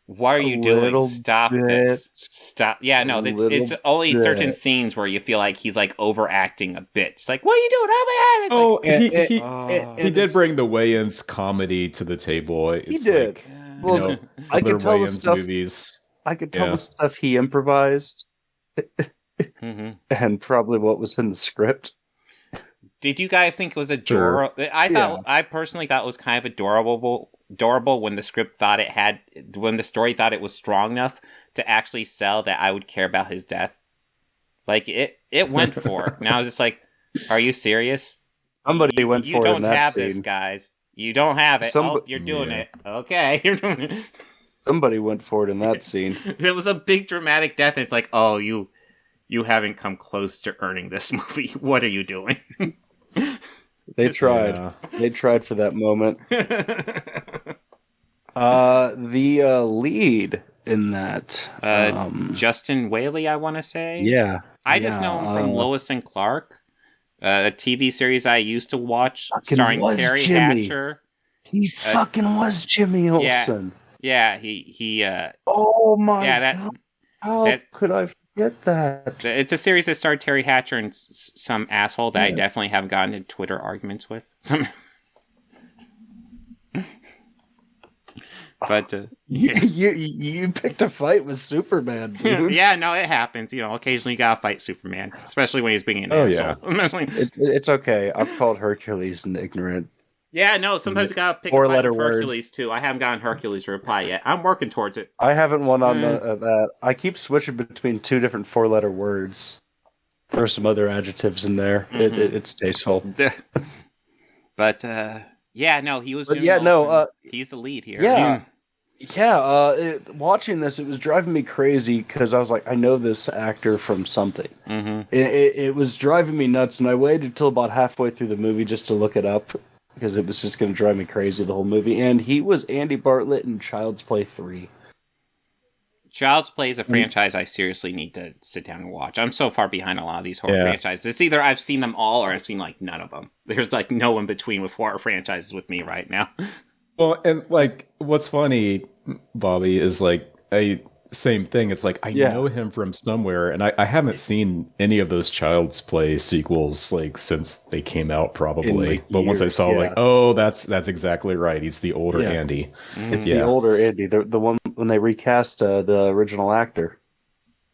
"What are you doing? little Stop bit. this! Stop!" Yeah, no, A it's little only certain bit. scenes where you feel like he's like overacting a bit. It's like, "What are you doing? Oh my God!" oh, It's he like, he did bring the Wayans comedy to the table. It's did. Like, Well, you know, I other could tell the Wayans stuff. movies. I could tell Yeah. the stuff he improvised hmm and probably what was in the script. Did you guys think it was Sure. adorable? I personally thought it was kind of adorable adorable when the story thought it was strong enough to actually sell that I would care about his death. Like, it went for it. And I was just like, are you serious? Somebody went you for it don't in that have scene. this, guys. You don't have it. You're doing it. Okay, you're doing it. Somebody went for it in that scene. It was a big dramatic death. It's like, oh, you haven't come close to earning this movie. What are you doing? They tried. Yeah. They tried for that moment. The lead in that, Justin Whaley, I want to say. yeah, I just know him from Lois and Clark, a TV series I used to watch starring Terry Jimmy. Hatcher. He fucking was Jimmy Olsen. Yeah, he. Oh my yeah, god! How could I forget that? It's a series that starred Terry Hatcher and some asshole that I definitely have gotten in Twitter arguments with. But you picked a fight with Superman, dude. Yeah, no, it happens. Occasionally you gotta fight Superman, especially when he's being an asshole. Yeah. It's okay. I've called Hercules an ignorant. Yeah, no, sometimes you gotta pick a fight with Hercules, too. I haven't gotten Hercules to reply yet. I'm working towards it. I haven't won on that. I keep switching between 2 different 4-letter words. Throw some other adjectives in there. Mm-hmm. It's tasteful. But, yeah, no, he was he's the lead here. Yeah. Watching this, it was driving me crazy because I was like, I know this actor from something. Mm-hmm. It was driving me nuts, and I waited till about halfway through the movie just to look it up because it was just going to drive me crazy the whole movie. And he was Andy Bartlett in Child's Play 3. Child's Play is a franchise I seriously need to sit down and watch. I'm so far behind a lot of these horror franchises. It's either I've seen them all or I've seen like none of them. There's like no in between with horror franchises with me right now. Well, and like what's funny, Bobby, is like same thing. It's like I know him from somewhere, and I haven't seen any of those Child's Play sequels like since they came out, probably. But once I saw, like, oh, that's exactly right. He's the older Andy. It's the older Andy, the one when they recast the original actor,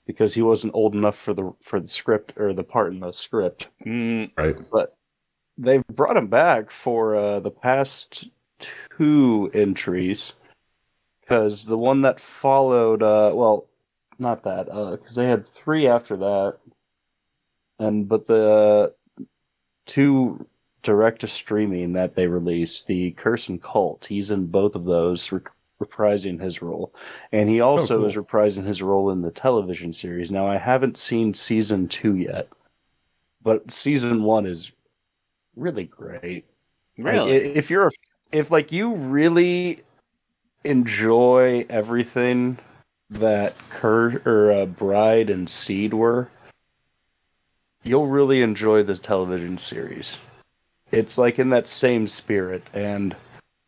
because he wasn't old enough for the script or the part in the script. Right. But they've brought him back for the past 2 entries. Because the one that followed, not that, because they had 3 after that, but the 2 direct to streaming that they released, The Curse and Cult, he's in both of those, reprising his role, and he also is reprising his role in the television series. Now, I haven't seen season 2 yet, but season 1 is really great. Really, like, if you really enjoy everything that Bride and Seed were, you'll really enjoy the television series. It's like in that same spirit, and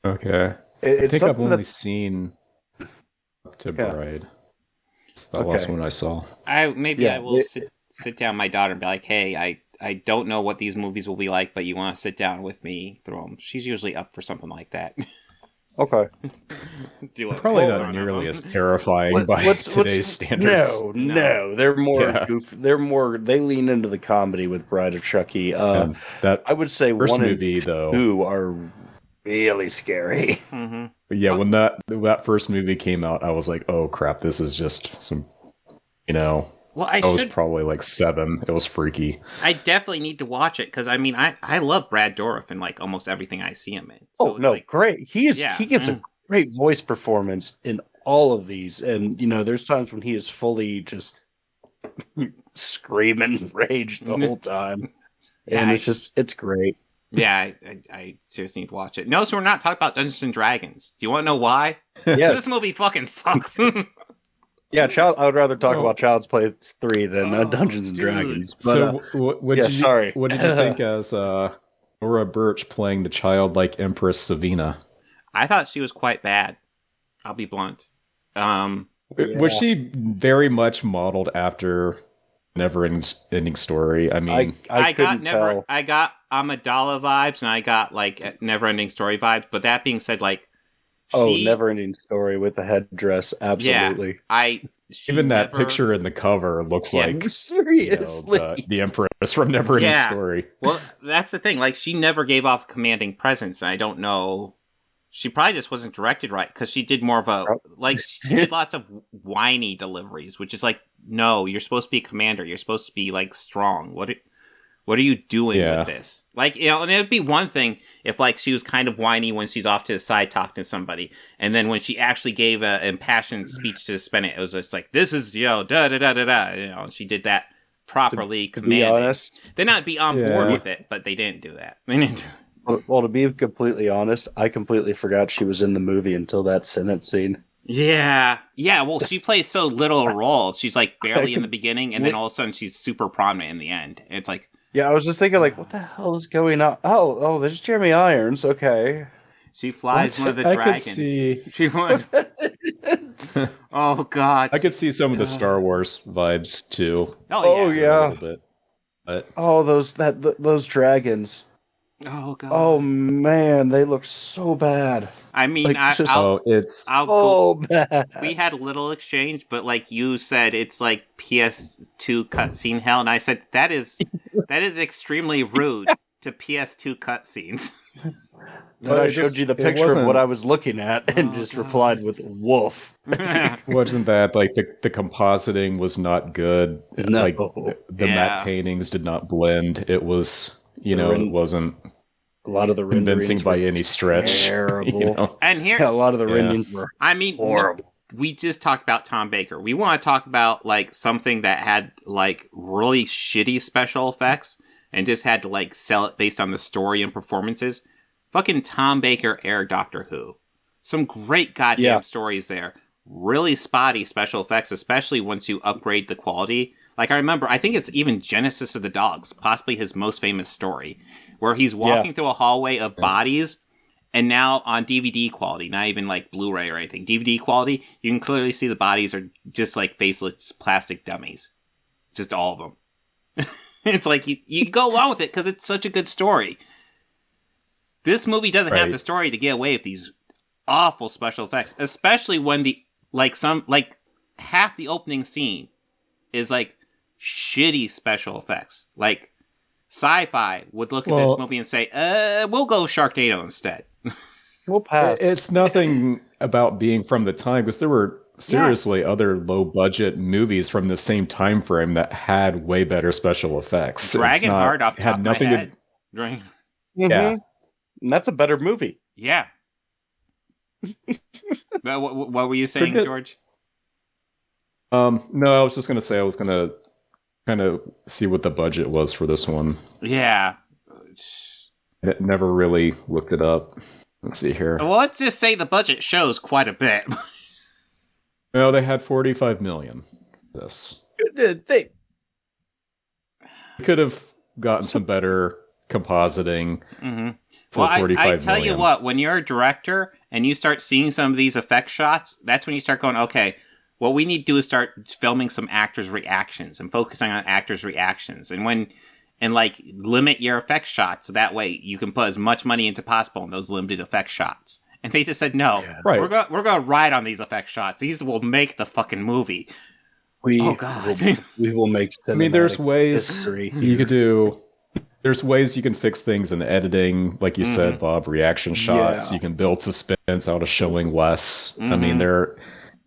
I think I've only seen up to Bride. It's the last one I saw. I will sit down with my daughter and be like, hey, I don't know what these movies will be like, but you want to sit down with me through them. She's usually up for something like that. Okay. Probably not nearly as terrifying by today's standards. No, they're more goofy. They lean into the comedy with Bride of Chucky. I would say first 1 movie, and 2 are really scary. Mm-hmm. Yeah, when that first movie came out, I was like, oh crap, this is just some, Well, I was probably like 7. It was freaky. I definitely need to watch it because I love Brad Dourif in like almost everything I see him in. So great. He gives a great voice performance in all of these, and there's times when he is fully just screaming rage the whole time, and it's great. Yeah, I seriously need to watch it. No, so we're not talking about Dungeons and Dragons. Do you want to know why? Yes. This movie fucking sucks. Yeah, I would rather talk about Child's Play 3 than Dungeons and Dragons. But, what did you think as Nora Birch playing the childlike Empress Savina? I thought she was quite bad. I'll be blunt. Was she very much modeled after Never-Ending Story? I mean, I couldn't tell. I got Amidala vibes, and I got like Never-Ending Story vibes. But that being said, like. Never-Ending Story with the headdress, absolutely. Yeah, even that picture in the cover looks like seriously the Empress from Never-Ending Story. Well, that's the thing. Like, she never gave off a commanding presence, and I don't know. She probably just wasn't directed right because she did more of a like she did lots of whiny deliveries, which is like, no, you're supposed to be a commander. You're supposed to be like strong. What are you doing with this? Like, you know, and it would be one thing if like she was kind of whiny when she's off to the side talking to somebody, and then when she actually gave an impassioned speech to Spennett, it was just like, this is, you know, da da da da da, you know, and she did that properly, commanding. To be honest, they'd not be on board with it, but they didn't do that. They didn't. Well, to be completely honest, I completely forgot she was in the movie until that Senate scene. Yeah. Well, she plays so little a role. She's like barely in the beginning, and then all of a sudden she's super prominent in the end. And it's like, yeah, I was just thinking, like, what the hell is going on? Oh, there's Jeremy Irons. Okay, she flies one of the dragons. Could see. She won. Oh God. I could see some of the Star Wars vibes too. Oh yeah. A little bit. But those dragons. Oh God. Oh man, they look so bad. I mean, like, I'll bad. We had a little exchange, but like you said, it's like PS2 cutscene hell, and I said that is extremely rude to PS2 cutscenes. And I showed you the picture of what I was looking at, and just replied with "woof." Wasn't that like the compositing was not good? No. Like the matte paintings did not blend. It was. You know, it wasn't a lot of the convincing by any stretch. Terrible. You know? And here, a lot of the renderings were. I mean, horrible. We just talked about Tom Baker. We want to talk about like something that had like really shitty special effects and just had to like sell it based on the story and performances. Fucking Tom Baker Air Doctor Who. Some great goddamn stories there. Really spotty special effects, especially once you upgrade the quality. Like, I remember, I think it's even Genesis of the Dogs, possibly his most famous story, where he's walking through a hallway of bodies, and now on DVD quality, not even like Blu-ray or anything, DVD quality, you can clearly see the bodies are just like faceless plastic dummies. Just all of them. It's like, you go along with it because it's such a good story. This movie doesn't have the story to get away with these awful special effects, especially when half the opening scene is like shitty special effects. Like, Sci-Fi would look at this movie and say, we'll go Sharknado instead. We'll pass. It's nothing about being from the time, because there were seriously other low-budget movies from the same time frame that had way better special effects. Dragonheart off the top of my head. Yeah. And that's a better movie. Yeah. What were you saying, George? No, I was just going to say I was going to kind of see what the budget was for this one. Yeah. I never really looked it up. Let's see here. Well, let's just say the budget shows quite a bit. No, they had $45 million for this. They could have gotten some better compositing for $45 million. I tell you what, when you're a director and you start seeing some of these effect shots, that's when you start going, okay, what we need to do is start filming some actors' reactions and focusing on actors' reactions. And like limit your effect shots so that way you can put as much money into possible in those limited effect shots. And they just said, no, we're going to ride on these effect shots. These will make the fucking movie. We will make cinematic there's ways history. You could do. There's ways you can fix things in editing, like you said, Bob. Reaction shots. You can build suspense out of showing less. I mean,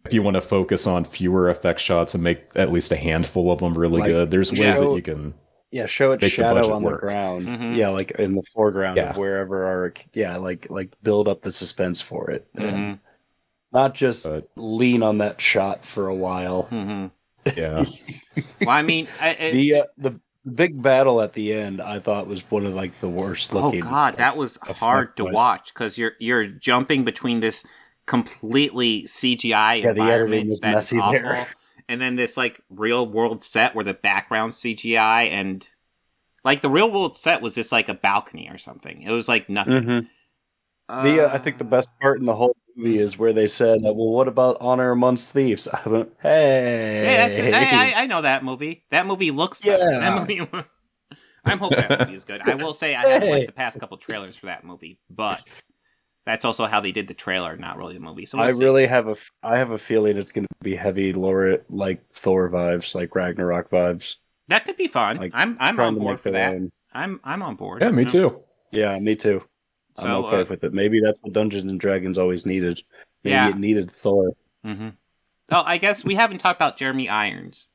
if you want to focus on fewer effect shots and make at least a handful of them really good, there's ways that you can. Yeah, show it shadow on the ground. Yeah, like in the foreground of wherever like build up the suspense for it. And not just lean on that shot for a while. Yeah. Well, I mean, the big battle at the end, I thought was one of like the worst looking. Oh God, that was hard to watch because you're jumping between this completely CGI environment that's awful, there. And then this like real world set where the background's CGI, and like the real world set was just like a balcony or something. It was like nothing. I think the best part in the whole movie is where they said, well, what about Honor Amongst Thieves? I went, hey, I know that movie. That movie looks better. That movie, I'm hoping that movie is good. I will say I haven't liked the past couple trailers for that movie, but that's also how they did the trailer, not really the movie. So I have a feeling it's going to be heavy lore, like Thor vibes, like Ragnarok vibes. That could be fun. Like, I'm on board for that. I'm on board. Yeah, me too. Yeah, me too. I'm So, okay with it. Maybe that's what Dungeons and Dragons always needed. Maybe yeah. it needed Thor. Mm-hmm. Oh, I guess we haven't talked about Jeremy Irons.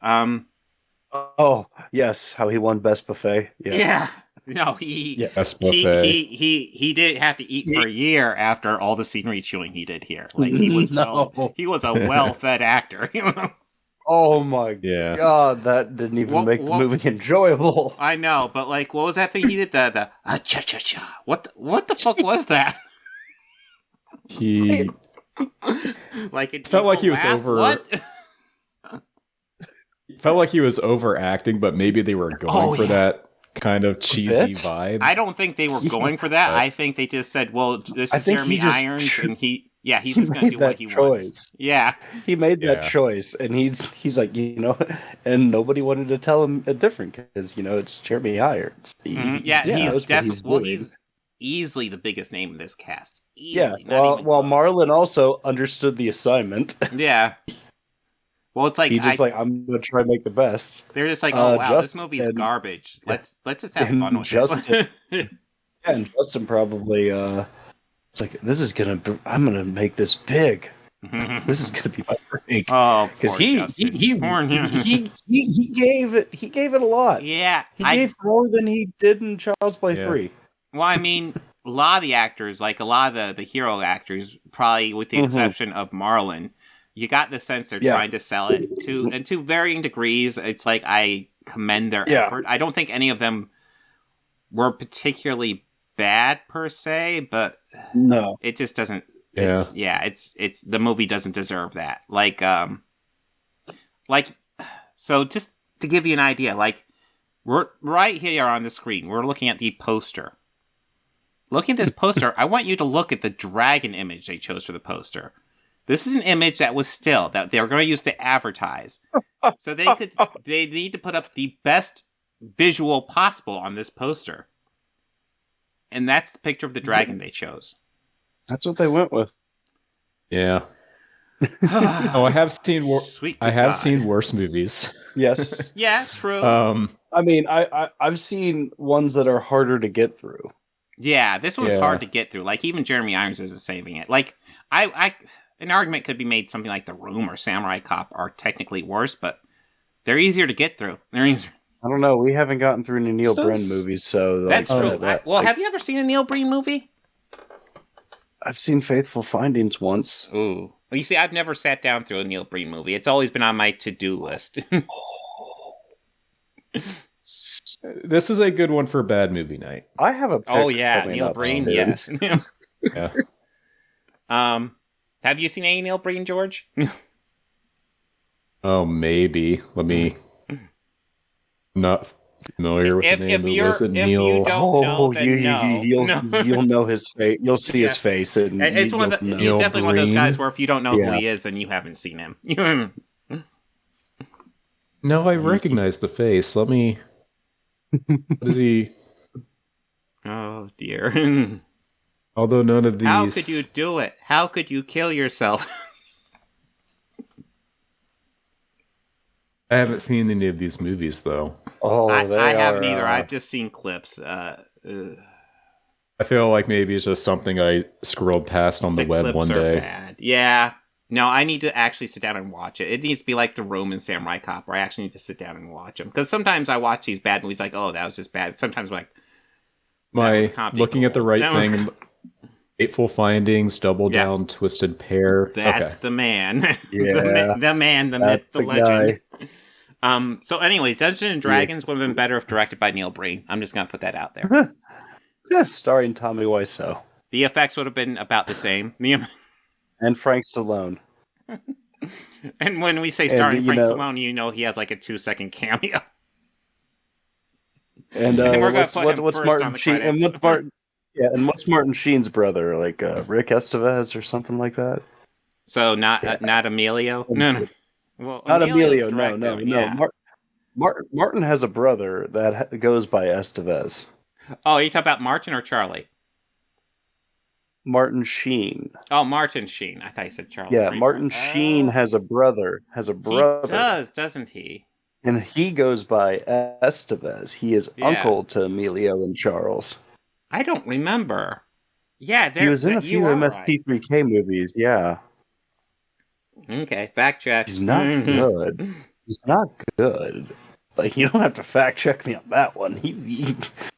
Oh, yes, how he won Best Buffet. Yes. Yeah. No, he Best buffet. he did have to eat for a year after all the scenery chewing he did here. Like he was No. he was a well-fed actor. You know? Oh my Yeah. god, that didn't even make the movie enjoyable. I know, but like, what was that thing he did? The cha cha cha. What the fuck was that? He Like it felt like he was over. What? Felt like he was overacting, but maybe they were going for that kind of cheesy bit? vibe. I don't think they were going for that. I think they just said, "Well, this is Jeremy Irons, and he's just going to do what he wants." Yeah, he made that choice, and he's like, and nobody wanted to tell him different because it's Jeremy Irons. He's definitely he's easily the biggest name in this cast. Easily, while Marlon also understood the assignment. Yeah. Well, it's like he just I'm gonna try to make the best. They're just like, oh wow, this movie's garbage. Let's just have fun with it. And Justin probably it's like I'm gonna make this big. This is gonna be my break. Oh, because he gave it a lot. Yeah, he gave more than he did in Child's Play 3. Well, I mean, a lot of the actors, like a lot of the hero actors, probably with the exception of Marlon. You got the sense they're trying to sell it to varying degrees. It's like I commend their effort. I don't think any of them were particularly bad per se, but no, it just doesn't. It's the movie doesn't deserve that. So just to give you an idea, like we're right here on the screen. We're looking at the poster. Looking at this poster, I want you to look at the dragon image they chose for the poster. This is an image that was still that they were going to use to advertise. So they need to put up the best visual possible on this poster. And that's the picture of the dragon they chose. That's what they went with. Yeah. I have seen seen worse movies. Yes. Yeah, true. I mean, I've seen ones that are harder to get through. Yeah, this one's hard to get through. Like even Jeremy Irons isn't saving it. Like an argument could be made something like The Room or Samurai Cop are technically worse, but they're easier to get through. They're easier. I don't know. We haven't gotten through any Neil Breen movies, so that's true. Have you ever seen a Neil Breen movie? I've seen Faithful Findings once. Ooh. Well, you see, I've never sat down through a Neil Breen movie. It's always been on my to-do list. This is a good one for bad movie night. I have a pick. Oh yeah, Neil Breen. Yes. Yeah. Have you seen any Neil Breen, George? Oh, maybe. Let me. Not familiar with the name. Was it Neil? You'll know his face. You'll see his face, and it's one of the. He's definitely one of those guys where if you don't know who he is, then you haven't seen him. No, I recognize the face. Let me. What is he? Oh dear. Although none of these. How could you do it? How could you kill yourself? I haven't seen any of these movies though. Oh, I haven't either. I've just seen clips. I feel like maybe it's just something I scrolled past on the web one day. Bad. Yeah. No, I need to actually sit down and watch it. It needs to be like The Room and Samurai Cop, where I actually need to sit down and watch them. Because sometimes I watch these bad movies like, oh, that was just bad. Sometimes I'm like, looking at the right thing. Fateful Findings, Double Down, Twisted Pair. That's the man. Yeah. the man, the myth, the legend. So anyways, Dungeons and Dragons would have been better if directed by Neil Breen. I'm just going to put that out there. Starring Tommy Wiseau. The effects would have been about the same. And Frank Stallone. And when we say starring Frank Stallone, he has like a 2-second cameo. And what's Martin Sheen? And what's Martin Sheen's brother? Like Rick Estevez or something like that? So not Emilio? No. Well, not Emilio. No. Yeah. Martin has a brother that goes by Estevez. Oh, are you talking about Martin or Charlie? Martin Sheen. Oh, Martin Sheen. I thought you said Charlie. Yeah, Martin Sheen has a brother. He does, doesn't he? And he goes by Estevez. He is uncle to Emilio and Charles. I don't remember. Yeah, He was in a few you are right. MST3K movies. Yeah, Okay, fact check. he's not good. He's not good. Like, you don't have to fact check me on that one.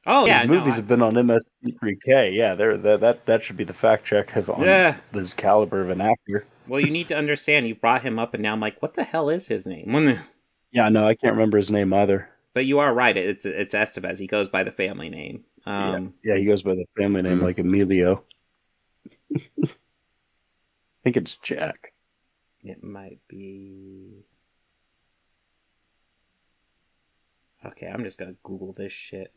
Oh yeah, His movies have been on MST3K. Yeah, that should be the fact check on Yeah. this caliber of an actor. Well, you need to understand. You brought him up, and now I'm like, what the hell is his name? Yeah, no, I can't remember his name either. But you are right. It's Estevez. He goes by the family name. Yeah, he goes by the family name like Emilio. I think it's Jack. It might be. Okay, I'm just gonna Google this shit.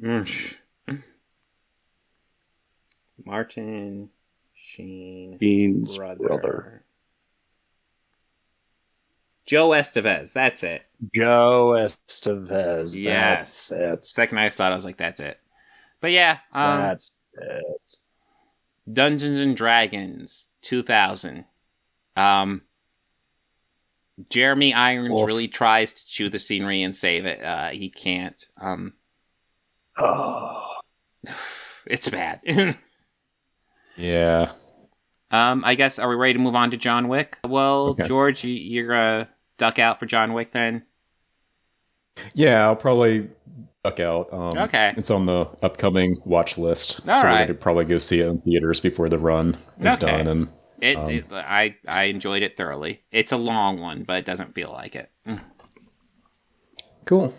Martin Sheen's brother. Joe Estevez. That's it. Joe Estevez. Yes. That's Second I thought, I was like, that's it. But yeah. That's it. Dungeons and Dragons 2000. Jeremy Irons really tries to chew the scenery and save it. He can't. It's bad. Yeah. I guess, are we ready to move on to John Wick? Well, Okay. George, you're gonna duck out for John Wick then? Yeah, I'll probably duck out. Okay. It's on the upcoming watch list. All so right. we're going to probably go see it in theaters before the run is Okay. done. And I enjoyed it thoroughly. It's a long one, but it doesn't feel like it. Cool.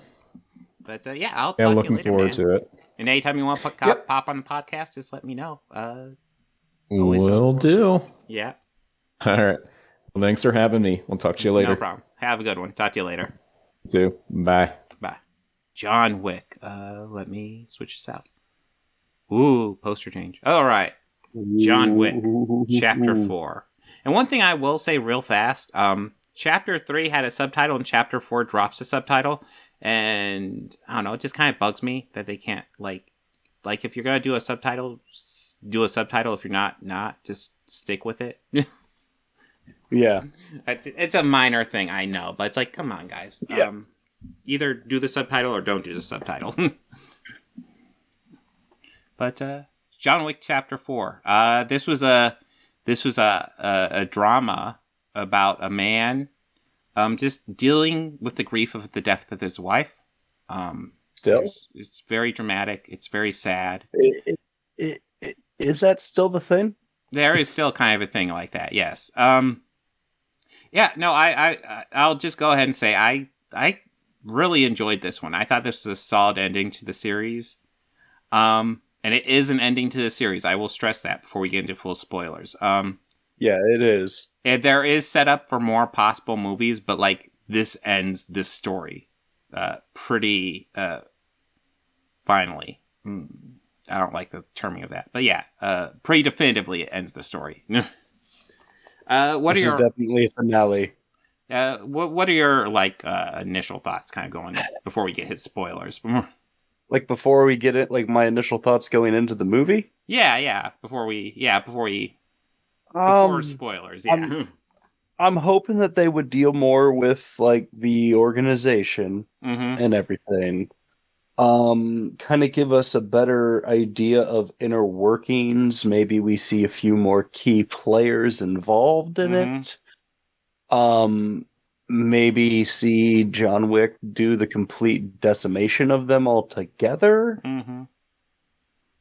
But yeah, I'll talk Yeah, to you looking later, forward man. to it. And anytime you want to Yep. pop on the podcast, just let me know. Will do. Yeah. All right. Well, thanks for having me. We'll talk to you later. No problem. Have a good one. Talk to you later. You too. Bye. Bye. John Wick. Let me switch this out. Ooh, poster change. All right. John Wick, Chapter 4. And one thing I will say real fast, Chapter 3 had a subtitle and Chapter 4 drops a subtitle. And I don't know, it just kind of bugs me that they can't, like if you're going to do a subtitle, do a subtitle. If you're not, just stick with it. Yeah. It's a minor thing, I know, but it's like, come on, guys. Yeah. Either do the subtitle or don't do the subtitle. But John Wick Chapter 4. This was a drama about a man just dealing with the grief of the death of his wife. Still, it's very dramatic. It's very sad. Is that still the thing? There is still kind of a thing like that. Yes. Yeah. No. I'll just go ahead and say I really enjoyed this one. I thought this was a solid ending to the series. And it is an ending to the series. I will stress that before we get into full spoilers. Yeah, it is. There is setup for more possible movies, but like this ends this story pretty finally. I don't like the terming of that, but yeah, pretty definitively it ends the story. This is definitely a finale. What are your initial thoughts, kind of going before we get his spoilers? Like before we get it, like my initial thoughts going into the movie. Before spoilers. Yeah. I'm hoping that they would deal more with like the organization and everything. Kind of give us a better idea of inner workings. Maybe we see a few more key players involved in it. Maybe see John Wick do the complete decimation of them all together.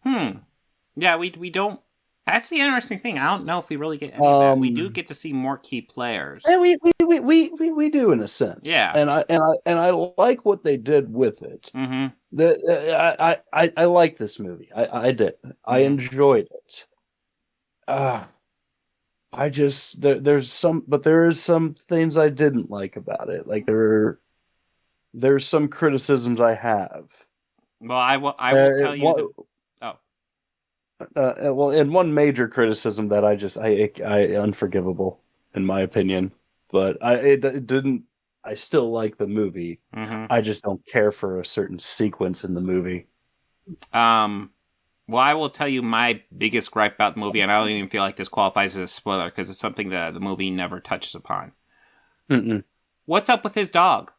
Yeah, we don't. That's the interesting thing. I don't know if we really get any of that. We do get to see more key players. And we do in a sense. Yeah. And I like what they did with it. I like this movie. I did. I enjoyed it. I just there is some things I didn't like about it. Like there's some criticisms I have. Well, I will tell you. And one major criticism that I unforgivable in my opinion, but it didn't. I still like the movie. I just don't care for a certain sequence in the movie. Well, I will tell you my biggest gripe about the movie, and I don't even feel like this qualifies as a spoiler because it's something that the movie never touches upon. What's up with his dog?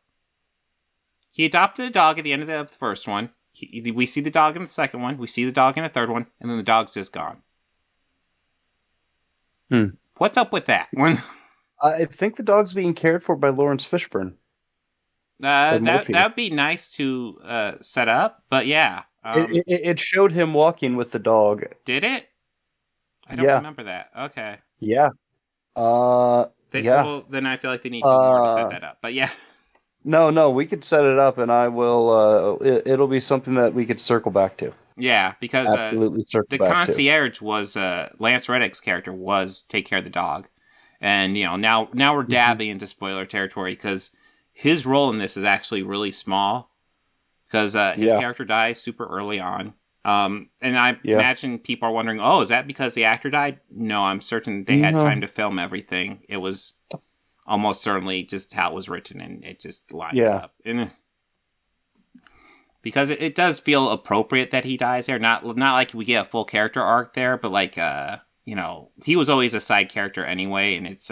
He adopted a dog at the end of the first one. We see the dog in the second one. We see the dog in the third one, and then the dog's just gone. What's up with that? I think the dog's being cared for by Lawrence Fishburne. That'd be nice to set up, but yeah. It showed him walking with the dog. Did it? I don't remember that. Okay. Yeah. Well, then I feel like they need to do more to set that up. But yeah. No, we could set it up, and I will. It'll be something that we could circle back to. Yeah, because Absolutely circle the back concierge was Lance Reddick's character was take care of the dog, and now we're dabbing into spoiler territory because his role in this is actually really small because his character dies super early on. And I imagine people are wondering, oh, is that because the actor died? No, I'm certain they had time to film everything. It was almost certainly just how it was written, and it just lines up. And because it does feel appropriate that he dies there. Not like we get a full character arc there, but like he was always a side character anyway, and it's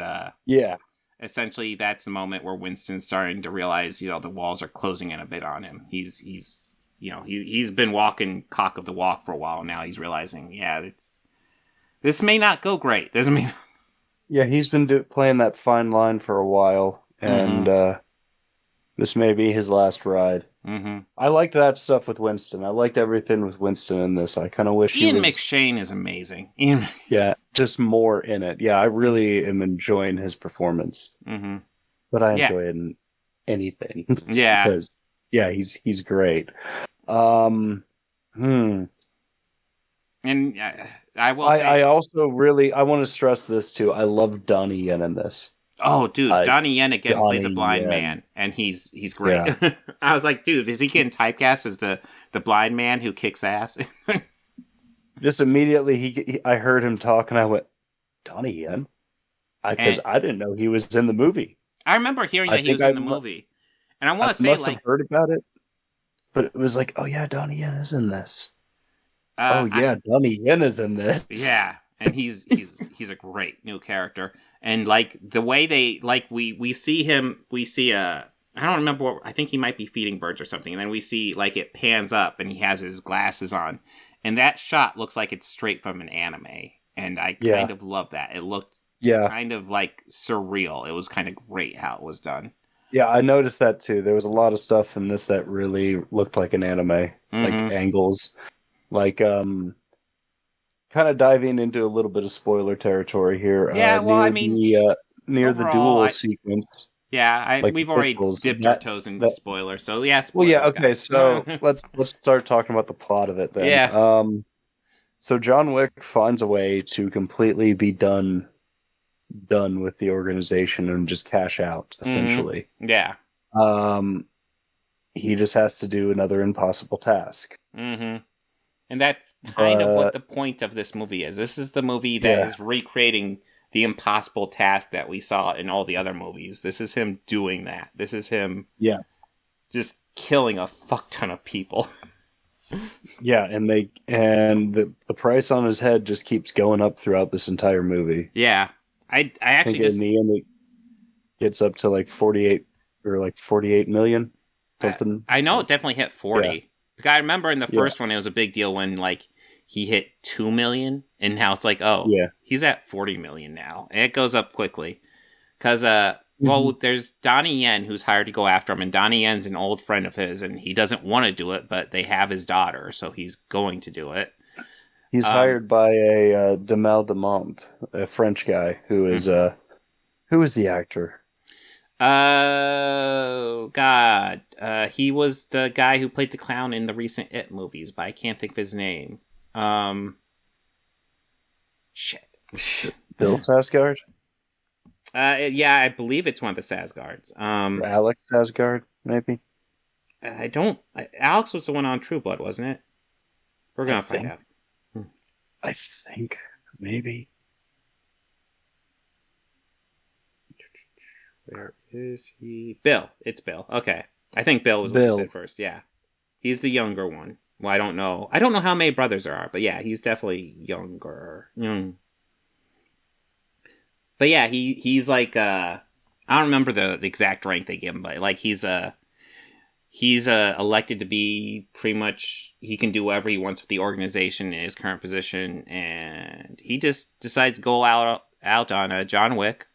essentially that's the moment where Winston's starting to realize the walls are closing in a bit on him. He's been walking cock of the walk for a while now. He's realizing, this may not go great. This may. Yeah, he's been playing that fine line for a while, and this may be his last ride. Mm-hmm. I liked that stuff with Winston. I liked everything with Winston in this. I kind of wish Ian McShane is amazing. Yeah, just more in it. Yeah, I really am enjoying his performance. Mm-hmm. But I enjoy it in anything. Yeah. Because, he's great. And I will say, I also really want to stress this too. I love Donnie Yen in this. Oh, dude, Donnie Yen again plays a blind man, and he's great. Yeah. I was like, dude, is he getting typecast as the blind man who kicks ass? Just immediately, I heard him talk, and I went, Donnie Yen? Because I didn't know he was in the movie. I remember hearing that he was in the movie. And I want to say, must have heard about it, but it was like, oh yeah, Donnie Yen is in this. Donnie Yen is in this. Yeah, and he's a great new character. And like the way we see him, I don't remember I think he might be feeding birds or something. And then we see like it pans up and he has his glasses on. And that shot looks like it's straight from an anime. And I kind of love that. It looked kind of like surreal. It was kind of great how it was done. Yeah, I noticed that too. There was a lot of stuff in this that really looked like an anime, like angles. Like, kind of diving into a little bit of spoiler territory here. Yeah, well, near the duel sequence. Yeah, we've already dipped our toes in spoilers, so yeah. Well, yeah, okay. So let's start talking about the plot of it then. Yeah. So John Wick finds a way to completely be done with the organization and just cash out, essentially. Yeah. He just has to do another impossible task. Mm-hmm. And that's kind of what the point of this movie is. This is the movie that is recreating the impossible task that we saw in all the other movies. This is him doing that. This is him just killing a fuck ton of people. Yeah, and the price on his head just keeps going up throughout this entire movie. Yeah. I actually think in the end it gets up to like 48 million. Something. I know it definitely hit 40. Yeah. I remember in the first one, it was a big deal when like he hit 2 million, and now it's like, he's at 40 million now, and it goes up quickly. Because there's Donnie Yen who's hired to go after him, and Donnie Yen's an old friend of his, and he doesn't want to do it, but they have his daughter, so he's going to do it. He's hired by a Demal Demont, a French guy who is who is the actor? Oh, God. He was the guy who played the clown in the recent It movies, but I can't think of his name. Shit. Bill Skarsgård? Yeah, I believe it's one of the Skarsgårds. Alex Skarsgård, maybe? Alex was the one on True Blood, wasn't it? We're going to find out. I think, maybe. Where is he? Bill. It's Bill. Okay. I think Bill was what you said first. Yeah. He's the younger one. Well, I don't know. I don't know how many brothers there are, but yeah, he's definitely younger. But yeah, he's like I don't remember the exact rank they give him, but like he's elected to be pretty much, he can do whatever he wants with the organization in his current position, and he just decides to go out out on John Wick.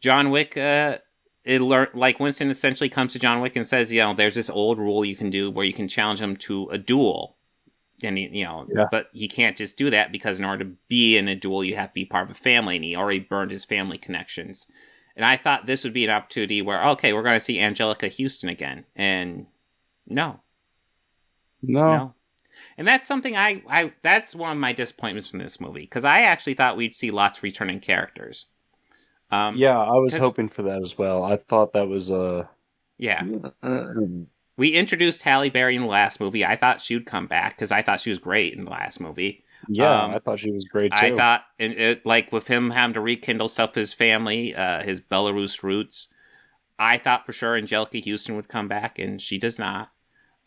John Wick, Winston essentially comes to John Wick and says, there's this old rule you can do where you can challenge him to a duel. And, but he can't just do that because in order to be in a duel, you have to be part of a family, and he already burned his family connections. And I thought this would be an opportunity where, okay, we're going to see Angelica Houston again. And no. And that's something that's one of my disappointments from this movie, because I actually thought we'd see lots of returning characters. I was hoping for that as well. I thought that was we introduced Halle Berry in the last movie. I thought she would come back because I thought she was great in the last movie. Yeah, I thought she was great too. I thought, with him having to rekindle stuff with his family, his Belarus roots, I thought for sure Angelica Houston would come back, and she does not.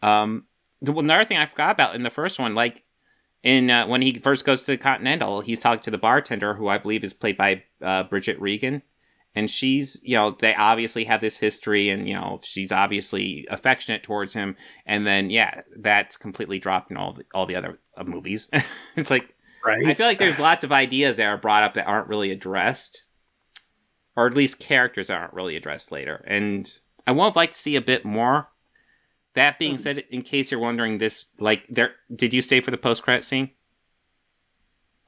Another thing I forgot about in the first one, when he first goes to the Continental, he's talking to the bartender, who I believe is played by Bridget Regan. And she's, they obviously have this history, and, she's obviously affectionate towards him. And then, that's completely dropped in all the other movies. It's like, right? I feel like there's lots of ideas that are brought up that aren't really addressed. Or at least characters aren't really addressed later. And I would like to see a bit more. That being said, in case you're wondering did you stay for the post-credit scene?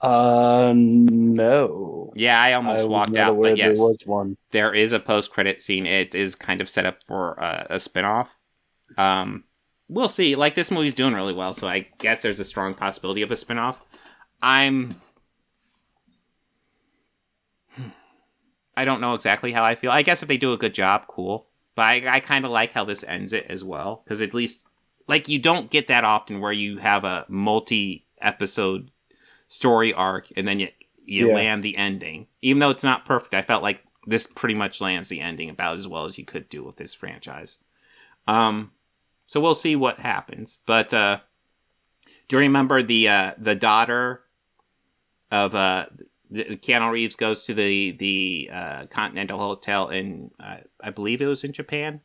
No. Yeah, I almost walked out, but yes, there was one. There is a post-credit scene. It is kind of set up for a spin-off. We'll see. This movie's doing really well, so I guess there's a strong possibility of a spin-off. I don't know exactly how I feel. I guess if they do a good job, cool. But I kind of like how this ends it as well, because at least, you don't get that often where you have a multi-episode story arc, and then you land the ending. Even though it's not perfect, I felt like this pretty much lands the ending about as well as you could do with this franchise. So we'll see what happens. But do you remember the daughter of Keanu Reeves goes to the Continental Hotel in I believe it was in Japan?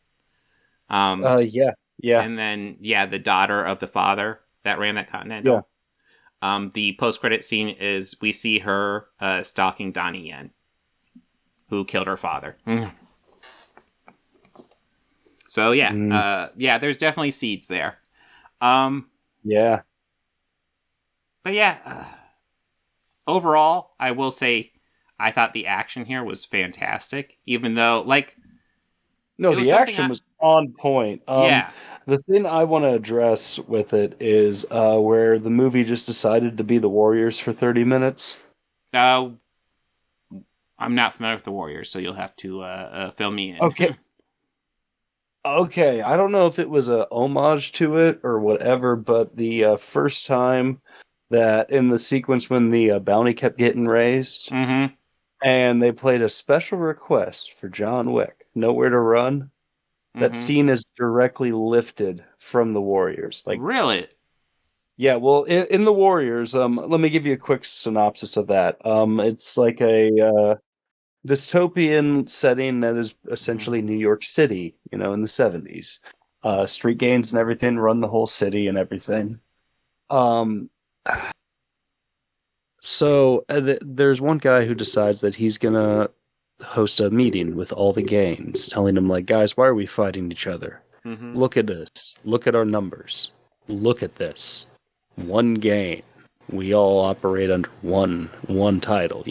Yeah. And then the daughter of the father that ran that Continental. Yeah. The post-credit scene is we see her stalking Donnie Yen, who killed her father. So there's definitely seeds there. Yeah. But overall, I will say I thought the action here was fantastic, even though the action was on point. The thing I want to address with it is where the movie just decided to be the Warriors for 30 minutes. I'm not familiar with the Warriors, so you'll have to fill me in. Okay, I don't know if it was a homage to it or whatever, but the first time that in the sequence when the bounty kept getting raised, and they played a special request for John Wick, Nowhere to Run, that scene is directly lifted from the Warriors. Really? Yeah, well, in the Warriors, let me give you a quick synopsis of that. It's like a dystopian setting that is essentially New York City, in the 70s. Street gangs and everything run the whole city and everything. So there's one guy who decides that he's gonna host a meeting with all the gangs, telling them guys, why are we fighting each other? Look at us. Look at our numbers. Look at this. One gang. We all operate under one title,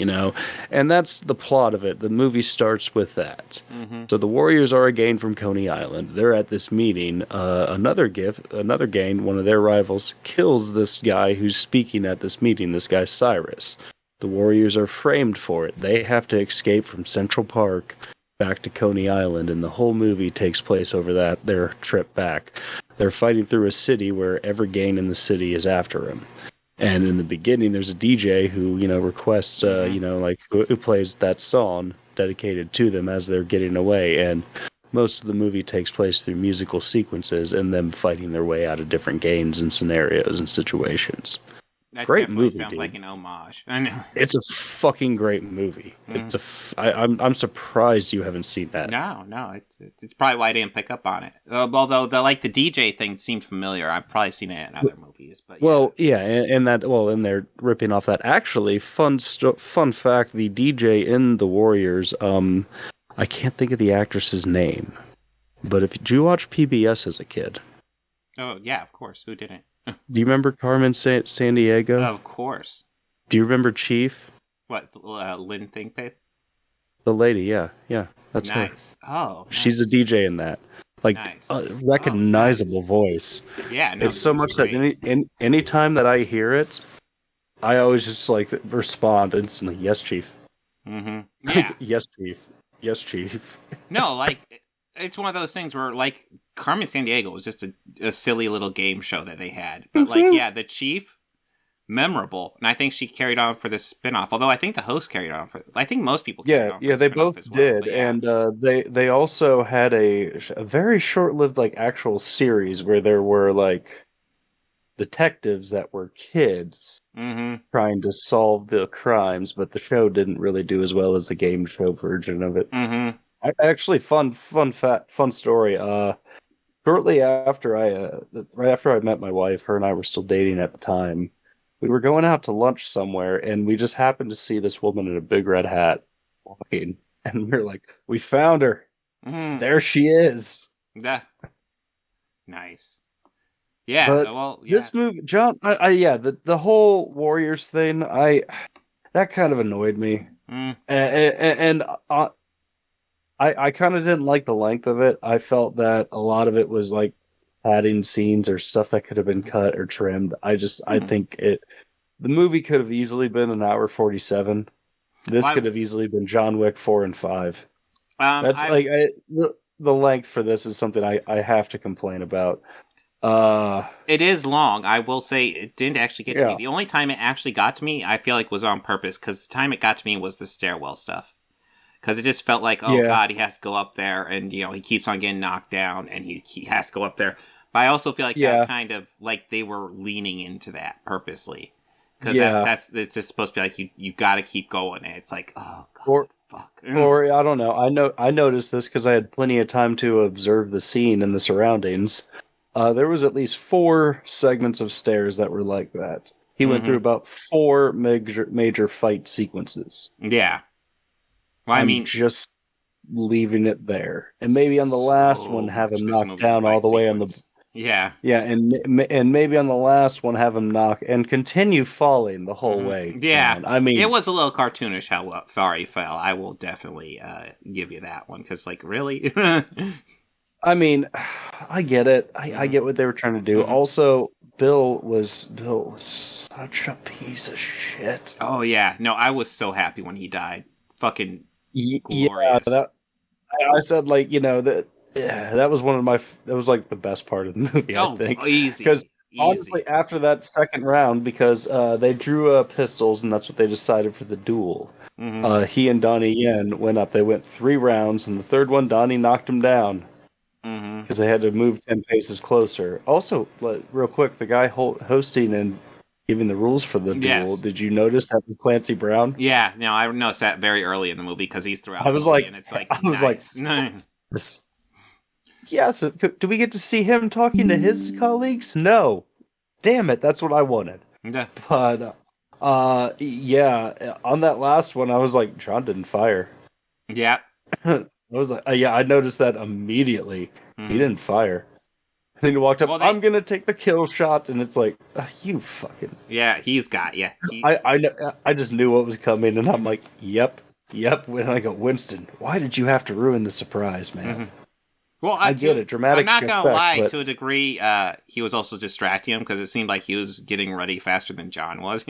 and that's the plot of it. The movie starts with that. So the Warriors are a gang from Coney Island. They're at this meeting. Another gang, one of their rivals, kills this guy who's speaking at this meeting. This guy Cyrus. The Warriors are framed for it. They have to escape from Central Park back to Coney Island, and the whole movie takes place over their trip back. They're fighting through a city where every gang in the city is after them. And in the beginning, there's a DJ who, requests, who plays that song dedicated to them as they're getting away. And most of the movie takes place through musical sequences and them fighting their way out of different gangs and scenarios and situations. That Great definitely movie, sounds dude. like an homage. I know. It's a fucking great movie. I'm surprised you haven't seen that. No, it's probably why I didn't pick up on it. Although the DJ thing seemed familiar, I've probably seen it in other movies. But yeah. Well, yeah, and they're ripping off that. Actually, fun fact: the DJ in The Warriors, I can't think of the actress's name, but did you watch PBS as a kid? Oh yeah, of course. Who didn't? Do you remember Carmen San Diego? Of course. Do you remember Chief? What, Lynn Thinkpay? The lady, yeah, that's her. Nice. Oh, nice. She's a DJ in that. Like, Nice. recognizable voice. Yeah, no, it's so it much was that great. any time that I hear it, I always just like respond instantly. Yes, Chief. Mm-hmm. Yeah. Yes, Chief. Yes, Chief. No, like, it's one of those things where, like, Carmen Sandiego was just a silly little game show that they had. But, like, yeah, the Chief, memorable. And I think she carried on for the spinoff. Although I think the host carried on for... I think most people carried on for the they spinoff both as well, did. but yeah. And they also had a very short-lived, like, actual series where there were, like, detectives that were kids trying to solve the crimes, but the show didn't really do as well as the game show version of it. Mm-hmm. Actually, fun story. Shortly after right after I met my wife, her and I were still dating at the time. We were going out to lunch somewhere, and we just happened to see this woman in a big red hat walking, and we were like, "We found her! There she is!" Yeah. Nice. Yeah. But well, yeah. this movie, John, the whole Warriors thing, that kind of annoyed me, and I kind of didn't like the length of it. I felt that a lot of it was like adding scenes or stuff that could have been cut or trimmed. I think the movie could have easily been an hour 47. This could have easily been John Wick 4 and 5. The length for this is something I have to complain about. It is long. I will say it didn't actually get to me. The only time it actually got to me, I feel like, was on purpose, because the time it got to me was the stairwell stuff. Because it just felt like, God, he has to go up there, and, he keeps on getting knocked down, and he has to go up there. But I also feel like that's kind of, like, they were leaning into that purposely. Because it's just supposed to be like, you got to keep going, and it's like, oh, God, fuck. Or, I don't know, I noticed this because I had plenty of time to observe the scene and the surroundings. There was at least 4 segments of stairs that were like that. He went through about 4 major fight sequences. Yeah. Well, I'm just leaving it there, and maybe on the last one have him knock down all the way on the. Yeah. Yeah, and maybe on the last one have him knock and continue falling the whole way. Yeah. down. I mean, it was a little cartoonish how far he fell. I will definitely give you that one, because, like, really. I mean, I get it. I get what they were trying to do. Also, Bill was such a piece of shit. Oh yeah, no, I was so happy when he died. Fucking glorious. Yeah, I said, like, that was that was like the best part of the movie. I think easy. Because honestly, after that second round, because they drew pistols and that's what they decided for the duel. He and Donnie Yen went up. They went 3 rounds, and the third one, Donnie knocked him down. Because they had to move 10 paces closer. Also, real quick, the guy hosting and giving the rules for the duel, did you notice that was Clancy Brown? Yeah, no, I noticed that very early in the movie, because he's throughout the movie, like, and it's like, yeah, so do we get to see him talking to his colleagues? No. Damn it, that's what I wanted. Yeah. But, on that last one, I was like, John didn't fire. Yeah. I was like, I noticed that immediately. He didn't fire. And then he walked up, I'm going to take the kill shot, and it's like, you fucking... Yeah, he's got you. I just knew what was coming, and I'm like, yep. When I go, Winston, why did you have to ruin the surprise, man? Well, I get it, dramatic. I'm not going to lie, but... to a degree, he was also distracting him, because it seemed like he was getting ready faster than John was.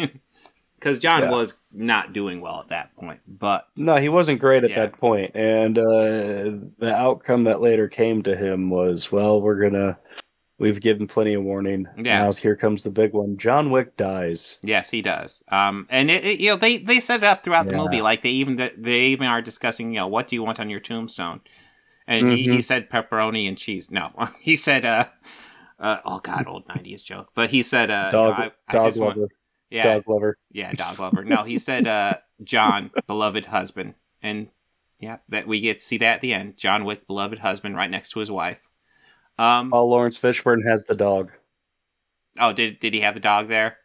Because John was not doing well at that point, but... No, he wasn't great at that point, and the outcome that later came to him was, well, we've given plenty of warning. Yeah. Now here comes the big one. John Wick dies. Yes, he does. And they set it up throughout the movie, like they even are discussing, what do you want on your tombstone? And he said pepperoni and cheese. No, he said, oh god, old 90s joke. But he said, dog lover. Yeah. Dog lover. Yeah, dog lover. No, he said John, beloved husband. And yeah, that we get to see that at the end. John Wick, beloved husband, right next to his wife. Paul Lawrence Fishburne has the dog. Oh, did he have the dog there?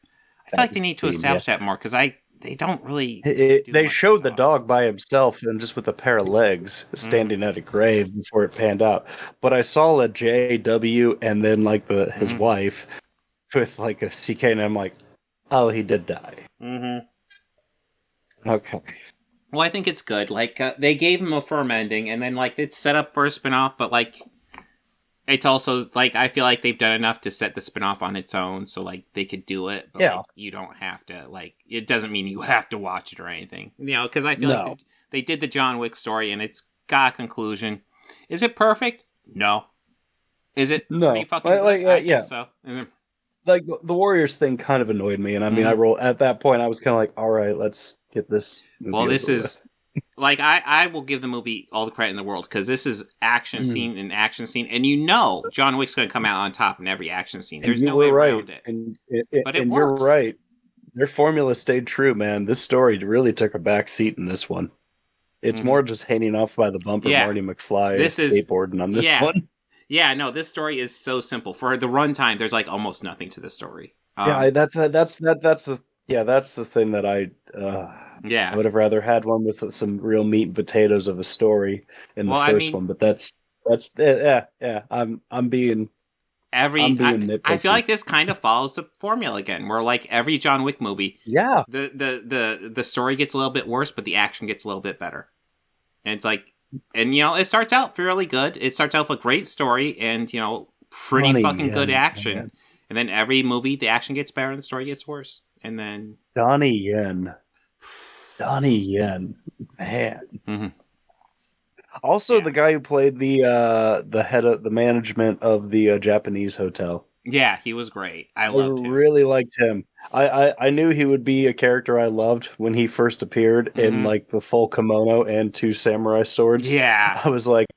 I feel like they need to establish that more because they don't really. They showed the dog by himself and just with a pair of legs standing at a grave before it panned out. But I saw a JW and then like his wife with like a CK, and I'm like, oh, he did die. Mm-hmm. Okay. Well, I think it's good. Like they gave him a firm ending, and then like it's set up for a spinoff, but like. It's also, like, I feel like they've done enough to set the spinoff on its own, so, like, they could do it, but, like, you don't have to, like, it doesn't mean you have to watch it or anything. You know, because I feel like they did the John Wick story, and it's got a conclusion. Is it perfect? No. Is it pretty fucking good? I think so. Is it... Like, the Warriors thing kind of annoyed me, and I mean, at that point, I was kind of like, all right, let's get this movie Well, this is... Like, I will give the movie all the credit in the world, because this is action scene and action scene, and you know John Wick's going to come out on top in every action scene. There's no way around it. But it works. You're right. Their formula stayed true, man. This story really took a back seat in this one. It's more just hanging off by the bumper Marty McFly skateboarding on this one. Yeah, no, this story is so simple. For the runtime, there's, like, almost nothing to the story. That's the thing that I would have rather had one with some real meat and potatoes of a story in the first one, but that's I'm being nitpicky. I feel like this kind of follows the formula again, where like every John Wick movie, the story gets a little bit worse, but the action gets a little bit better. And it's like, and you know, it starts out fairly good. It starts out with a great story and you know, pretty fucking good action. Man. And then every movie, the action gets better and the story gets worse. And then Donnie Yen, man. Mm-hmm. Also, the guy who played the head of the management of the Japanese hotel. Yeah, he was great. I loved him. Really liked him. I knew he would be a character I loved when he first appeared in like the full kimono and 2 samurai swords. Yeah, I was like,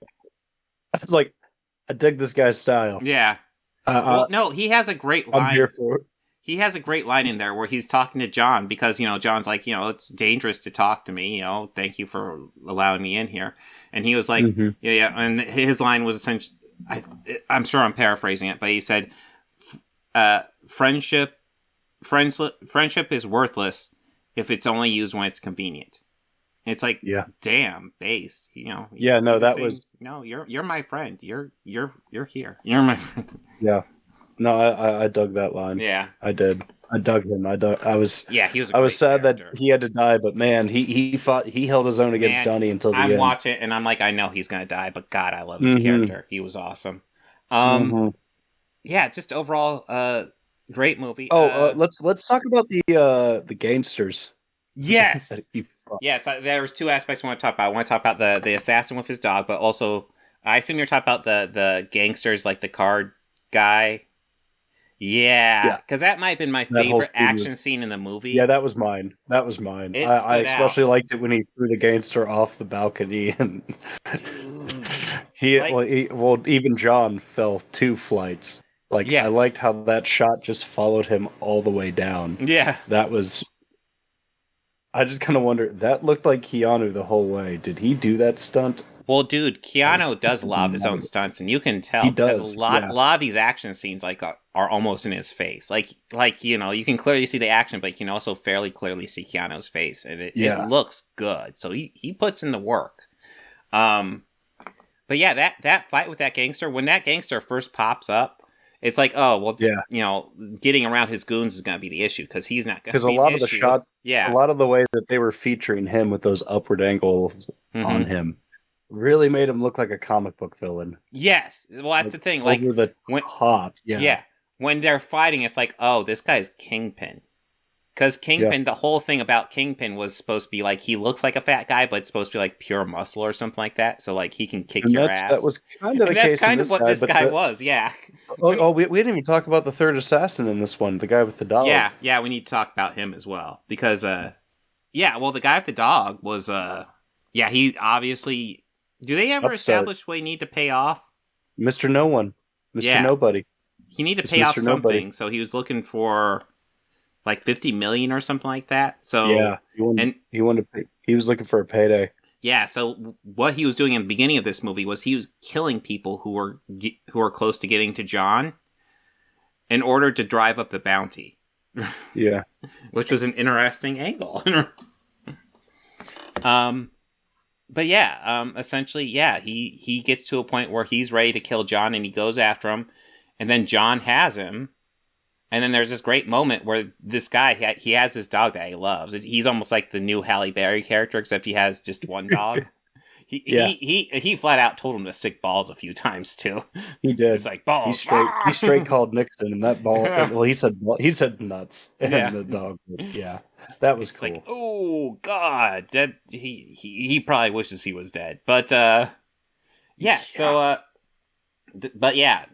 I dig this guy's style. Yeah. Well, no, he has a great line. I'm here for it. He has a great line in there where he's talking to John because, you know, John's like, you know, it's dangerous to talk to me, you know, thank you for allowing me in here. And he was like, yeah. And his line was essentially, I'm sure I'm paraphrasing it, but he said, friendship is worthless if it's only used when it's convenient. And it's like, damn, based, you know. Yeah, no, that was... No, you're my friend. You're here. You're my friend. Yeah. No, I dug that line. Yeah, I did. I dug him. I was. Yeah, he was. I was sad that he had to die, but man, he fought. He held his own against Donnie until the end. I'm watching, and I'm like, I know he's gonna die, but God, I love this character. He was awesome. Yeah, just overall, great movie. Let's talk about the gangsters. Yes. Yes, there's 2 aspects I want to talk about. I want to talk about the assassin with his dog, but also, I assume you're talking about the gangsters, like the card guy. Yeah, because that might have been my favorite action scene in the movie. Yeah, that was mine. I especially liked it when he threw the gangster off the balcony, and even John fell 2 flights. Like, I liked how that shot just followed him all the way down. Yeah, that was. I just kind of wonder. That looked like Keanu the whole way. Did he do that stunt? Well, dude, Keanu does a lot of his own stunts, and you can tell because a lot of these action scenes like are almost in his face. Like you know, you can clearly see the action, but you can also fairly clearly see Keanu's face, and it looks good. So he puts in the work. But yeah, that fight with that gangster, when that gangster first pops up, it's like, oh well, you know, getting around his goons is going to be the issue because he's not going to. Because a lot of the shots, a lot of the way that they were featuring him with those upward angles on him. Really made him look like a comic book villain. Yes. Well, that's the thing. Like, over the top. Yeah. When they're fighting, it's like, oh, this guy's Kingpin. Because Kingpin, the whole thing about Kingpin was supposed to be like, he looks like a fat guy, but it's supposed to be like pure muscle or something like that. So, like, he can kick your ass. That was kind of the case. That's kind of what this guy was, yeah. We didn't even talk about the third assassin in this one, the guy with the dog. Yeah, we need to talk about him as well. Because, the guy with the dog was, he obviously... Do they ever establish what he need to pay off? Mr. No One. Mr. Nobody. He need to pay off something, so he was looking for like 50 million or something like that. So Yeah, he wanted to pay, he was looking for a payday. yeah, so what he was doing in the beginning of this movie was he was killing people who were close to getting to John in order to drive up the bounty. Yeah. Which was an interesting angle. But yeah, essentially, yeah, he gets to a point where he's ready to kill John and he goes after him, and then John has him. And then there's this great moment where this guy, he has this dog that he loves. He's almost like the new Halle Berry character, except he has just one dog. He flat out told him to stick balls a few times too. He did. He's like, balls. He straight called Nixon, and that ball. Well, he said nuts, and Yeah. the dog. Yeah, that was It's cool. like, oh god, that he probably wishes he was dead. But yeah. So but yeah,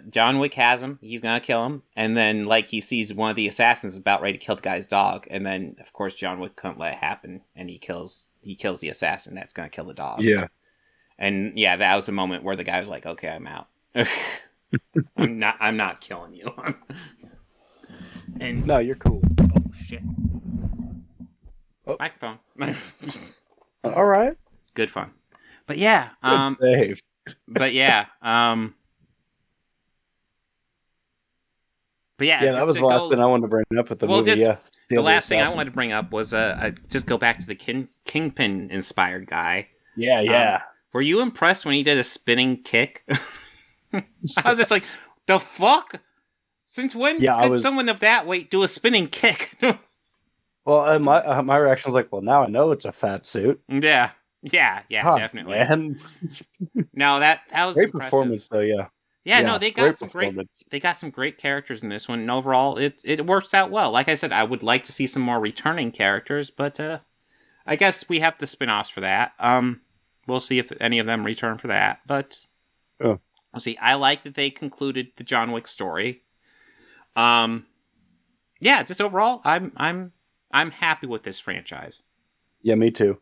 John Wick has him. He's gonna kill him, and then like he sees one of the assassins about ready to kill the guy's dog, and then of course John Wick couldn't let it happen, and he kills the assassin that's gonna kill the dog. Yeah. And yeah, that was the moment where the guy was like, "Okay, I'm out. I'm not killing you." And No, you're cool. oh shit, Oh. microphone. All right. Good fun. But yeah, Good save. but yeah, but yeah, Yeah, that was the last thing I wanted to bring up with the movie. Just, Yeah. the last thing I wanted to bring up was just go back to the Kingpin inspired guy. Yeah, yeah. Were you impressed when he did a spinning kick? I was just like, the fuck? Since when could someone of that weight do a spinning kick? Well, my reaction was like, well, now I know it's a fat suit. Yeah, definitely. Man. No, that was Great impressive. Performance, though. Yeah. Yeah, no, they got some great characters in this one, and overall, it works out well. Like I said, I would like to see some more returning characters, but I guess we have the spin-offs for that. We'll see if any of them return for that, but we'll see. I like that they concluded the John Wick story. Yeah, just overall, I'm happy with this franchise. Yeah, me too.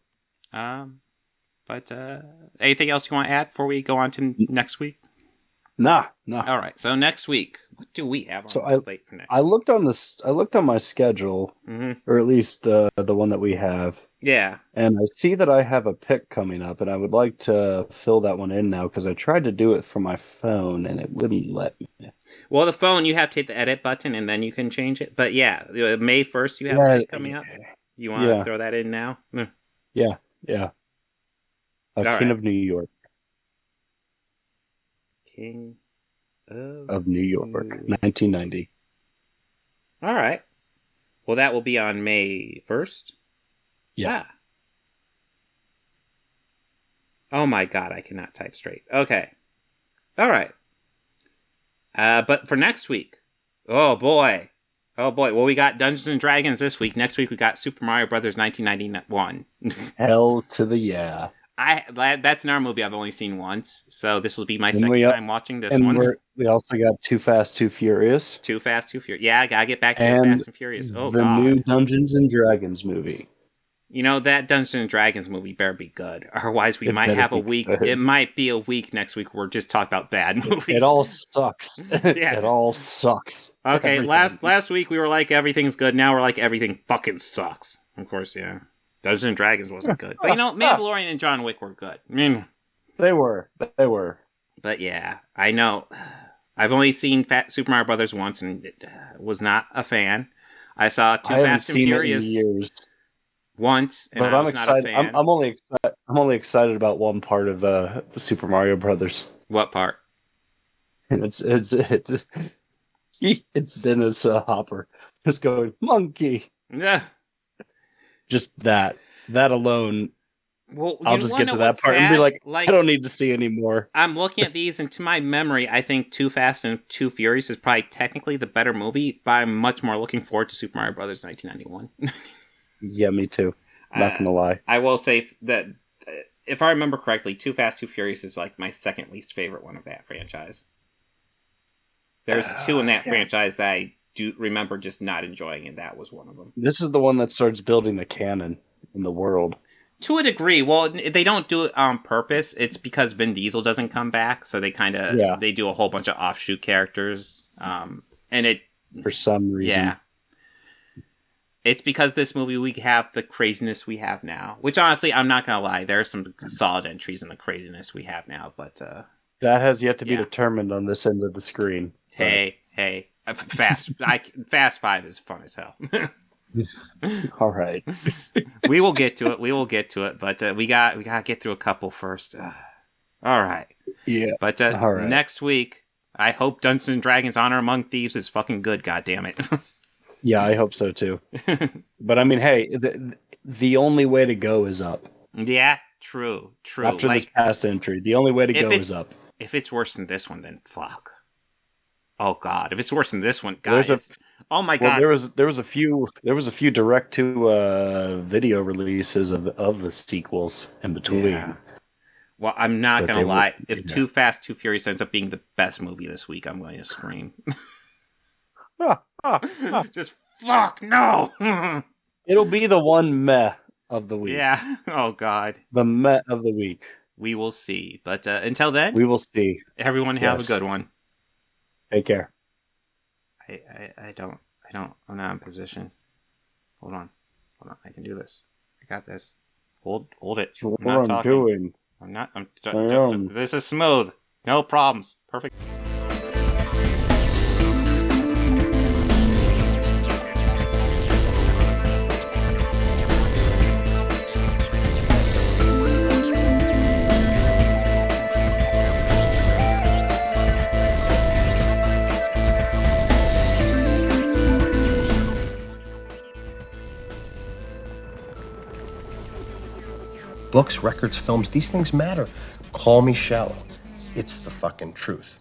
But anything else you want to add before we go on to next week? Nah. All right. So next week, what do we have on the plate for next? I looked on my schedule, or at least the one that we have. Yeah. And I see that I have a pick coming up, and I would like to fill that one in now because I tried to do it from my phone and it wouldn't let me. Well, the phone, you have to hit the edit button and then you can change it. But yeah, May 1st, you have a pick coming up. You want to throw that in now? Yeah. King of New York. King of New York, 1990. All right. Well, that will be on May 1st. Yeah. Oh my god, I cannot type straight. Okay. All right. But for next week, oh boy. Well, we got Dungeons and Dragons this week. Next week we got Super Mario Brothers 1991. Hell to the yeah. That's an art movie I've only seen once, so this will be my second time watching this one. We also got Too Fast, Too Furious. Too Fast, Too Furious. Yeah, I gotta get back to Too Fast and Furious. Oh, the God. new Dungeons and Dragons movie. You know, that Dungeons and Dragons movie better be good. Otherwise, we might have a week. Good. It might be a week next week where we're just talking about bad movies. It all sucks. It all sucks. Okay, last week we were like, everything's good. Now we're like, everything fucking sucks. Of course, yeah. Dungeons and Dragons wasn't good. But, you know, Mandalorian and John Wick were good. I mean, They were. But, yeah, I know. I've only seen Super Mario Brothers once and was not a fan. I saw Too Fast and Furious once, and I was not a fan. I'm only excited about one part of the Super Mario Brothers. What part? And it's Dennis Hopper just going monkey. Yeah. Just that alone. Well, I'll just get to that part and be like, I don't need to see any more. I'm looking at these, and to my memory, I think Too Fast and Too Furious is probably technically the better movie, but I'm much more looking forward to Super Mario Brothers 1991. Yeah, me too. Not gonna lie. I will say that if I remember correctly, Too Fast, Too Furious is like my second least favorite one of that franchise. There's two in that franchise that I do remember just not enjoying, and that was one of them. This is the one that starts building the canon in the world. To a degree. Well, they don't do it on purpose. It's because Vin Diesel doesn't come back, so they kind of they do a whole bunch of offshoot characters, and it for some reason. Yeah. It's because this movie we have the craziness we have now. Which honestly, I'm not gonna lie, there are some solid entries in the craziness we have now. But that has yet to be determined on this end of the screen. Hey, Fast 5 is fun as hell. All right. We will get to it. But we gotta get through a couple first. All right. Yeah. But all right. Next week, I hope Dungeons and Dragons: Honor Among Thieves is fucking good. God damn it. Yeah, I hope so too. But I mean, hey, the only way to go is up. Yeah, true. After this past entry, the only way to go is up. If it's worse than this one, then fuck. Oh God, if it's worse than this one, guys. Oh my God. There was a few direct to video releases of the sequels in between. Yeah. Well, I'm not gonna lie. If Too Fast, Too Furious ends up being the best movie this week, I'm going to scream. Just fuck no. It'll be the one meh of the week. Yeah. Oh God. The meh of the week. We will see. But until then, we will see. Everyone have a good one. Take care. I'm not in position. Hold on. I can do this. I got this. Hold it. I'm not talking. I'm not. This is smooth. No problems. Perfect. Books, records, films, these things matter. Call me shallow. It's the fucking truth.